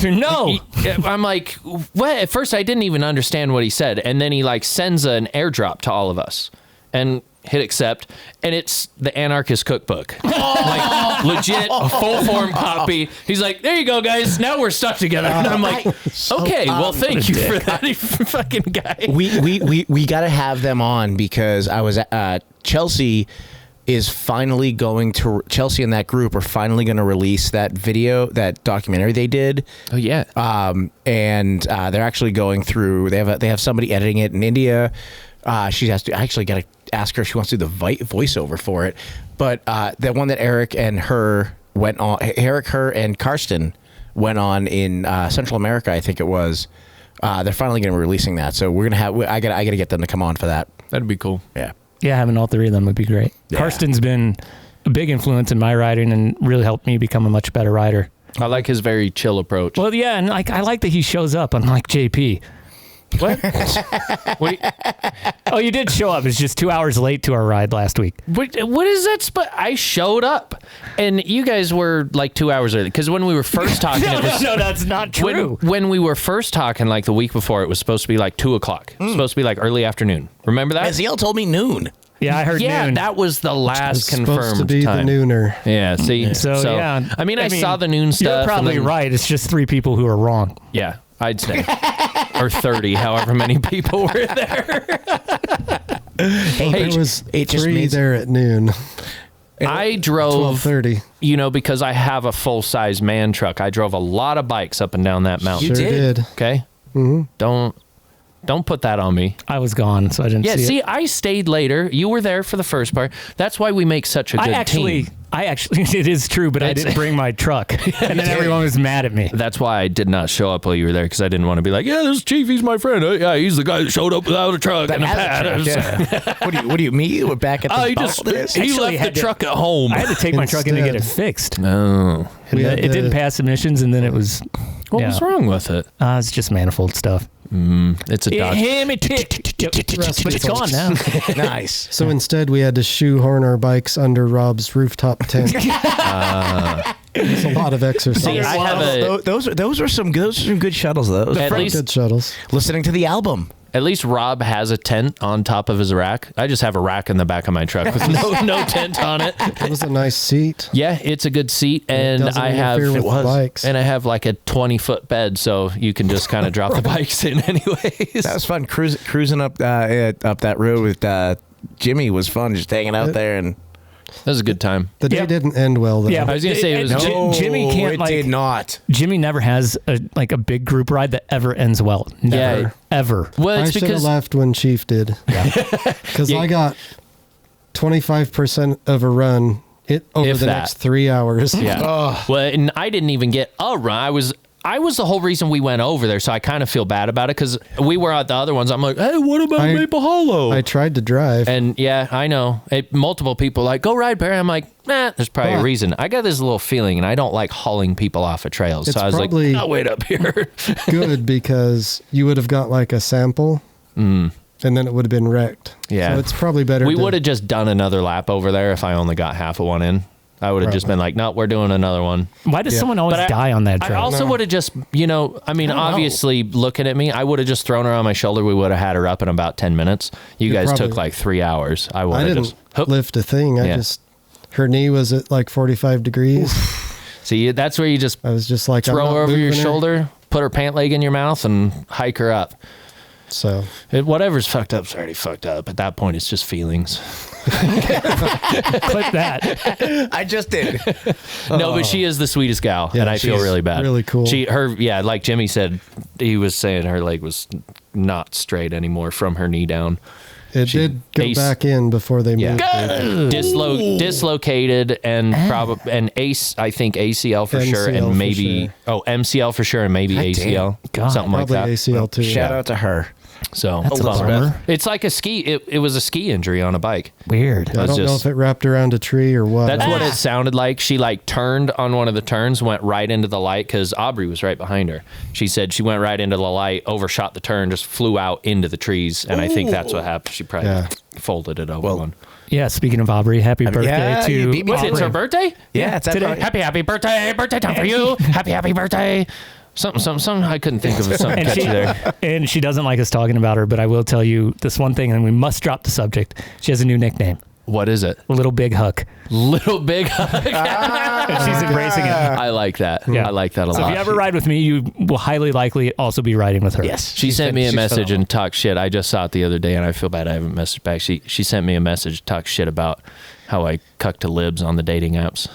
No. I'm like, what? At first, I didn't even understand what he said, and then he like sends an airdrop to all of us, and hit accept, and it's the Anarchist Cookbook. Like, legit, a full-form copy. He's like, there you go, guys. Now we're stuck together. And I'm like, okay, well, thank you for that, you fucking guy. We got to have them on because I was Chelsea is finally going to Chelsea and that group are finally going to release that video, that documentary they did. Oh yeah. And they're actually going through. They have somebody editing it in India. She has to. I actually got to ask her if she wants to do the voiceover for it. But the one that Eric and her and Karsten went on in Central America, I think it was. They're finally going to be releasing that, so we're gonna have. I got to get them to come on for that. That'd be cool. Yeah. Yeah, having all three of them would be great. Yeah. Karsten's been a big influence in my riding and really helped me become a much better rider. I like his very chill approach. Well, yeah, and I like that he shows up, unlike JP. What? Oh, you did show up. It's just 2 hours late to our ride last week. What is that? I showed up, and you guys were like 2 hours early. Because when we were first talking, no, that's not true. When we were first talking, like the week before, it was supposed to be like 2 o'clock. It was supposed to be like early afternoon. Remember that? Ezekiel told me noon. Yeah, I heard noon. Yeah, that was the last confirmed supposed to be time. the nooner. Yeah, see? So yeah. I mean, I saw the noon stuff. You're probably right. It's just 3 people who are wrong. Yeah, I'd say. Or 30, however many people were there. There was 3 there at noon. I drove 12:30. You know, because I have a full-size man truck. I drove a lot of bikes up and down that mountain. You did. Okay? Mm-hmm. Don't put that on me. I was gone, so I didn't see it. I stayed later. You were there for the first part. That's why we make such a good team. I actually, it is true, but I didn't bring my truck. And then everyone was mad at me. That's why I did not show up while you were there, because I didn't want to be like, yeah, this is Cheef, he's my friend. Yeah, he's the guy that showed up without a truck and a pad. What do you mean? You were back at the he left the truck at home. I had to take my truck in to get it fixed. No. It didn't pass emissions, and then it was... What was wrong with it? It's just manifold stuff. It's a Dodge. But it's gone now. Nice. So instead, we had to shoehorn our bikes under Rob's rooftop tent. It's a lot of exercise. See, I have those were some good shuttles. Those at least good shuttles. Listening to the album. At least Rob has a tent on top of his rack. I just have a rack in the back of my truck with no tent on it. It was a nice seat. Yeah, it's a good seat, and I have bikes. and I have like a 20-foot bed, so you can just kind of drop the bikes in anyways. That was fun. Cruising up that road with Jimmy was fun. Just hanging out there, and that was a good time. The day didn't end well, though. Yeah, I was gonna say it was Jimmy can't it did not. Jimmy never has a big group ride that ever ends well. Never, ever. Well, I it's should have because left when Cheef did. Because I got 25% of a run over the next 3 hours. Yeah. Well, and I didn't even get a run. I was the whole reason we went over there, so I kind of feel bad about it because we were at the other ones. I'm like, hey, what about Maple Hollow? I tried to drive. And yeah, I know. Multiple people like, go ride, Barry. I'm like, nah, there's probably a reason. I got this little feeling, and I don't like hauling people off of trails. So I was like, I'll wait up here. Good, because you would have got like a sample, and then it would have been wrecked. Yeah. So it's probably better. We would have just done another lap over there if I only got half of one in. I would have just been like, no, we're doing another one. Why does someone always die on that trail? I also would have just, obviously looking at me, I would have just thrown her on my shoulder. We would have had her up in about 10 minutes. You guys took like 3 hours. I would have just lift a thing. Her knee was at like 45 degrees. See, that's where you just, I was just like, throw her over your shoulder, put her pant leg in your mouth, and hike her up. So whatever's fucked up's already fucked up. At that point, it's just feelings. Clip that. I just did. No, but she is the sweetest gal, and I feel really bad. Really cool. Like Jimmy said, he was saying her leg was not straight anymore from her knee down. It did go back in before they moved it. Dislocated and and I think ACL for sure, and maybe MCL for sure, and maybe ACL, something like that. ACL too. Shout out to her. So that's a bummer. It's like a ski. It was a ski injury on a bike. Weird. I don't know if it wrapped around a tree or what. That's what it sounded like. She turned on one of the turns, went right into the light because Aubrey was right behind her. She said she went right into the light, overshot the turn, just flew out into the trees, and I think that's what happened. She probably folded it over one. Yeah, speaking of Aubrey, happy birthday to... It's her birthday? Yeah, it's today. Happy birthday. Birthday time for you. Happy birthday. Something I couldn't think of something catchy there. And she doesn't like us talking about her, but I will tell you this one thing, and we must drop the subject. She has a new nickname. What is it? Little Big Huck. Little Big Huck. And she's embracing it. I like that. Yeah. I like that a lot. So if you ever ride with me, you will highly likely also be riding with her. Yes. She sent me a message and talked shit. I just saw it the other day, and I feel bad I haven't messaged back. She sent me a message, talked shit about how I cuck to libs on the dating apps.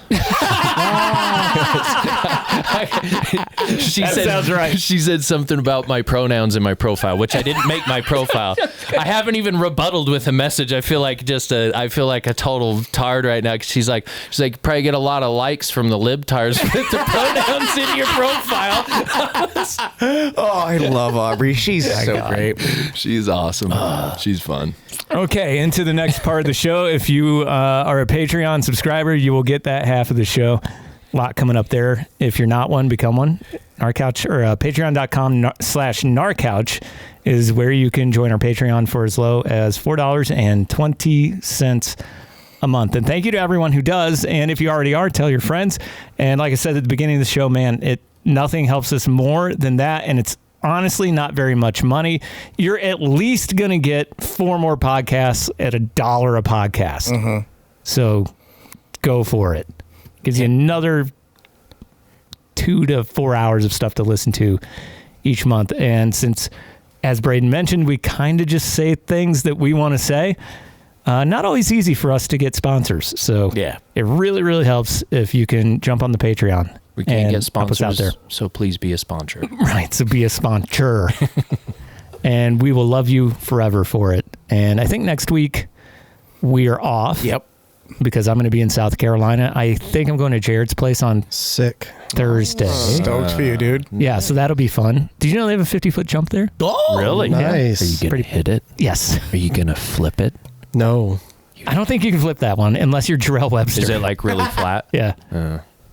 Sounds right. She said something about my pronouns in my profile, which I didn't make my profile. I haven't even rebutted with a message. I feel like a total tard right now. 'Cause she's like, probably get a lot of likes from the libtards with the pronouns in your profile. Oh, I love Aubrey. She's so great. She's awesome. She's fun. Okay, into the next part of the show. If you are a Patreon subscriber, you will get that half of the show. A lot coming up there. If you're not one, become one. Nardcouch or patreon.com/Nardcouch is where you can join our Patreon for as low as $4.20 a month. And thank you to everyone who does. And if you already are, tell your friends. And like I said at the beginning of the show, man, nothing helps us more than that. And it's honestly not very much money. You're at least going to get 4 more podcasts at $1 a podcast. Mm-hmm. So go for it. Gives you another 2 to 4 hours of stuff to listen to each month. And since, as Braydon mentioned, we kind of just say things that we want to say, not always easy for us to get sponsors. So yeah, it really, really helps if you can jump on the Patreon. We can't get sponsors out there. So please be a sponsor. Right, so be a sponsor. And we will love you forever for it. And I think next week we are off. Yep. Because I'm going to be in South Carolina. I think I'm going to Jared's place on Thursday. Stoked for you, dude. Yeah, so that'll be fun. Did you know they have a 50-foot jump there? Oh, really? Nice. Are you going to hit it? Yes. Are you going to flip it? No. I don't think you can flip that one unless you're Jarrell Webster. Is it like really flat? Yeah.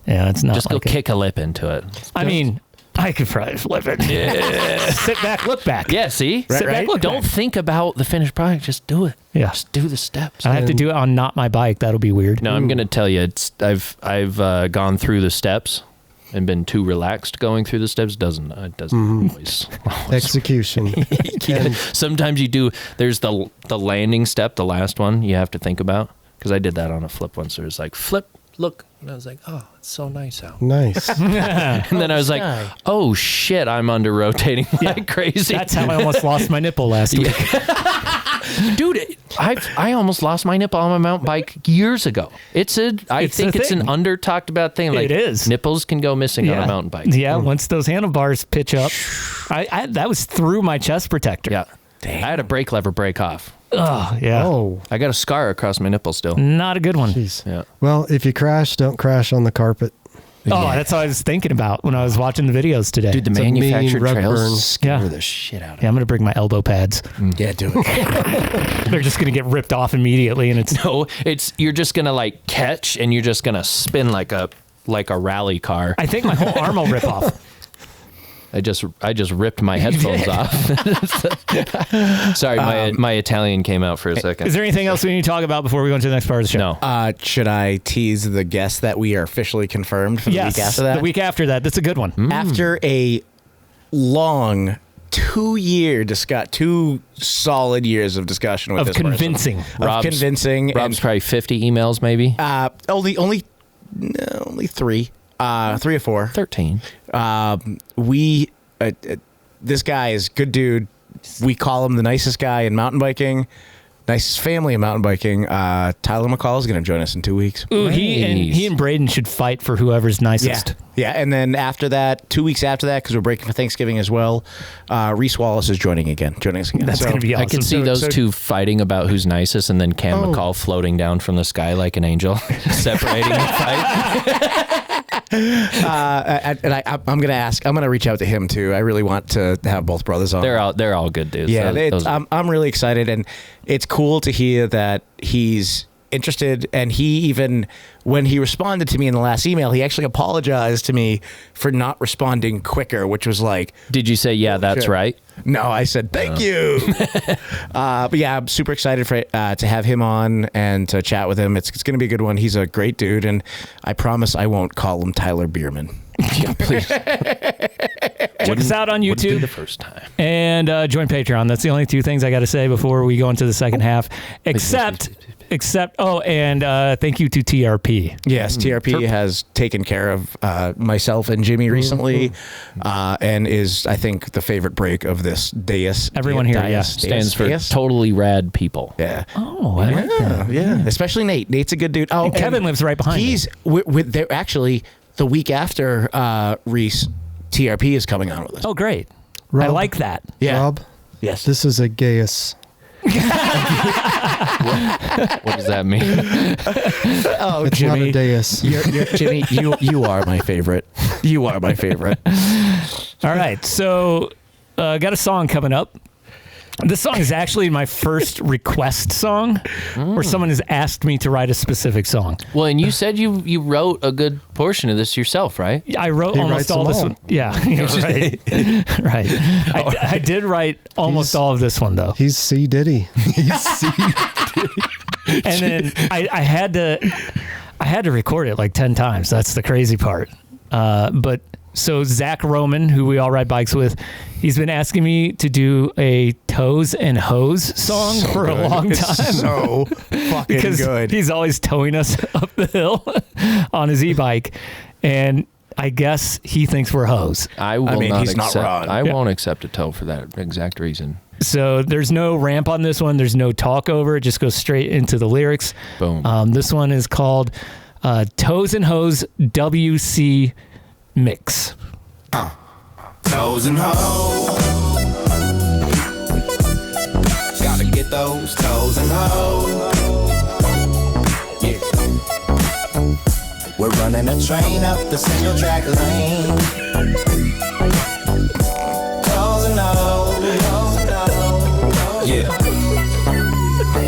Yeah, it's not. Just like go kick a lip into it. I mean, I could probably flip it. Yeah. Sit back, look back. Yeah, see? Sit back, look Don't back. think about the finished product. Just do it. Yeah. Just do the steps. I have to do it on not my bike. That'll be weird. No, I'm going to tell you, I've gone through the steps and been too relaxed going through the steps. It doesn't always. Execution. Yeah. Sometimes you do. There's the landing step, the last one you have to think about. Because I did that on a flip once. So it was like, flip, look. And I was like, oh, it's so nice out. Nice. And then I was like, oh, shit, I'm under rotating like crazy. That's how I almost lost my nipple last week. Dude, I almost lost my nipple on my mountain bike years ago. I think it's an under talked about thing. Like, it is. Nipples can go missing on a mountain bike. Yeah, once those handlebars pitch up, that was through my chest protector. Yeah. Dang. I had a brake lever break off. Oh, yeah. Oh. I got a scar across my nipple still. Not a good one. Jeez. Yeah. Well, if you crash, don't crash on the carpet. Oh, that's what I was thinking about when I was watching the videos today. Dude, the It's a manufactured mean rug burn. trails scare the shit out of me. Yeah, I'm going to bring my elbow pads. Yeah, do it. They're just going to get ripped off immediately, and You're just gonna like catch and you're just gonna spin like a rally car. I think my whole arm will rip off. I just ripped my headphones off. Sorry, my Italian came out for a second. Is there anything else we need to talk about before we go into the next part of the show? No. Should I tease the guest that we are officially confirmed for the week after that? The week after that. That's a good one. After a long 2 solid years of discussion with Of this convincing. person. Of convincing. Rob's probably 50 emails maybe. Only 3. 3 or 4. 13. This guy is good dude. We call him the nicest guy in mountain biking, nicest family in mountain biking. Tyler McCall is going to join us in 2 weeks. Ooh, he and Braydon should fight for whoever's nicest. Yeah, and then after that, 2 weeks after that, because we're breaking for Thanksgiving as well, Reese Wallace is joining us again. That's going to be awesome. I can see those two fighting about who's nicest, and then Cam McCall floating down from the sky like an angel, separating the fight. I'm gonna reach out to him too. I really want to have both brothers on. They're all good dudes. Yeah, I'm really excited, and it's cool to hear that he's interested. And he even, when he responded to me in the last email, he actually apologized to me for not responding quicker, which was like, did you say, yeah, that's right? No, I said, thank you. But yeah, I'm super excited to have him on and to chat with him. It's going to be a good one. He's a great dude. And I promise I won't call him Tyler Bierman. Yeah, please. Check us out on Wouldn't be YouTube the first time. and join Patreon. That's the only two things I got to say before we go into the second half. Except, and thank you to TRP. Yes, TRP has taken care of myself and Jimmy recently, and is, I think, the favorite break of this dais. Everyone here, stands for totally rad people. Yeah. Oh, I like that. Yeah, especially Nate. Nate's a good dude. Oh, and Kevin lives right behind He's with there actually the week after Reese. TRP is coming on with us. Oh, great. Rob, I like that. Yeah. Rob, yes, this is a gaius. What does that mean? Oh, It's Jimmy, not a dais. Jimmy, you are my favorite. You are my favorite. All right. So, got a song coming up. This song is actually my first request song where someone has asked me to write a specific song. Well, and you said you wrote a good portion of this yourself, right? I wrote almost all this one. Yeah, right. Right. I did write almost all of this one, though. He's C. Diddy. And then I had to record it like 10 times. That's the crazy part. But so Zach Roman, who we all ride bikes with, he's been asking me to do a Toes and Hose song for a long time. So fucking because good. He's always towing us up the hill on his e-bike, and I guess he thinks we're hoes. I mean, not he's not accept, wrong. I won't accept a tow for that exact reason. So there's no ramp on this one. There's no talk over. It just goes straight into the lyrics. Boom. This one is called Toes and Hose WC Mix. Toes and hoes. Gotta get those toes and hoes. Yeah. We're running a train up the single track lane. Toes and hoes. Yeah.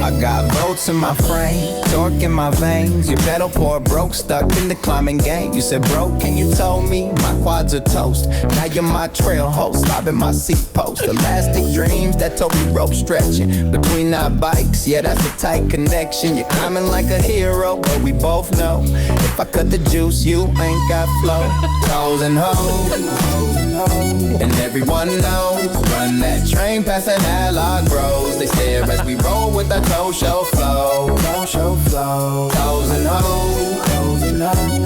I got volts in my frame, torque in my veins. Your pedal pour broke, stuck in the climbing game. You said, bro, can you told me my quads are toast? Now you're my trail host, lobbing my seat post. Elastic dreams that told me rope stretching between our bikes. Yeah, that's a tight connection. You're climbing like a hero, but we both know if I cut the juice, you ain't got flow. Toes and hoes. And everyone knows, run that train past an analog bros. They stare as we roll with our toe show flow. Toe show flow. Toes and hoes.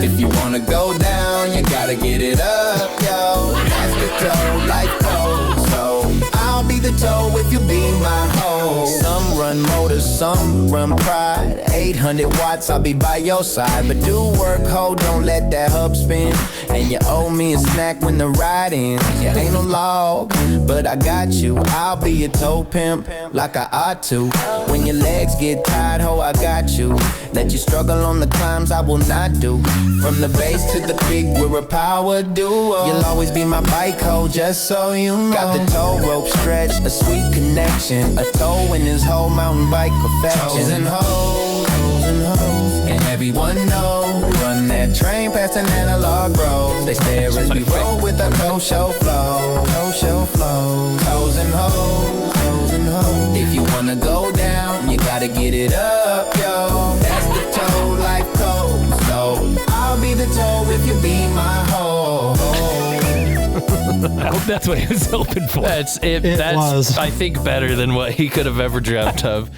If you wanna go down, you gotta get it up, yo. That's the toe, life goes. So I'll be the toe if you be my hoe. Some run motors, some run pride. 800 watts, I'll be by your side. But do work, ho, don't let that hub spin. And you owe me a snack when the ride ends. You ain't no log, but I got you. I'll be a toe pimp like I ought to. When your legs get tired, ho, I got you. Let you struggle on the climbs I will not do. From the base to the peak, we're a power duo. You'll always be my bike, ho, just so you know. Got the toe rope stretch, a sweet connection. A toe in this whole mountain bike perfection. Toes and hoes, and everyone knows. Run that train past an analog bros. They stare as we roll with our toe show flow. Toe show flow. Toes and hoes. If you wanna go down, you gotta get it up, yo. That's the toe life code. So I'll be the toe if you be my hoe. I hope that's what he was hoping for. That's It was. I think better than what he could have ever dreamt of.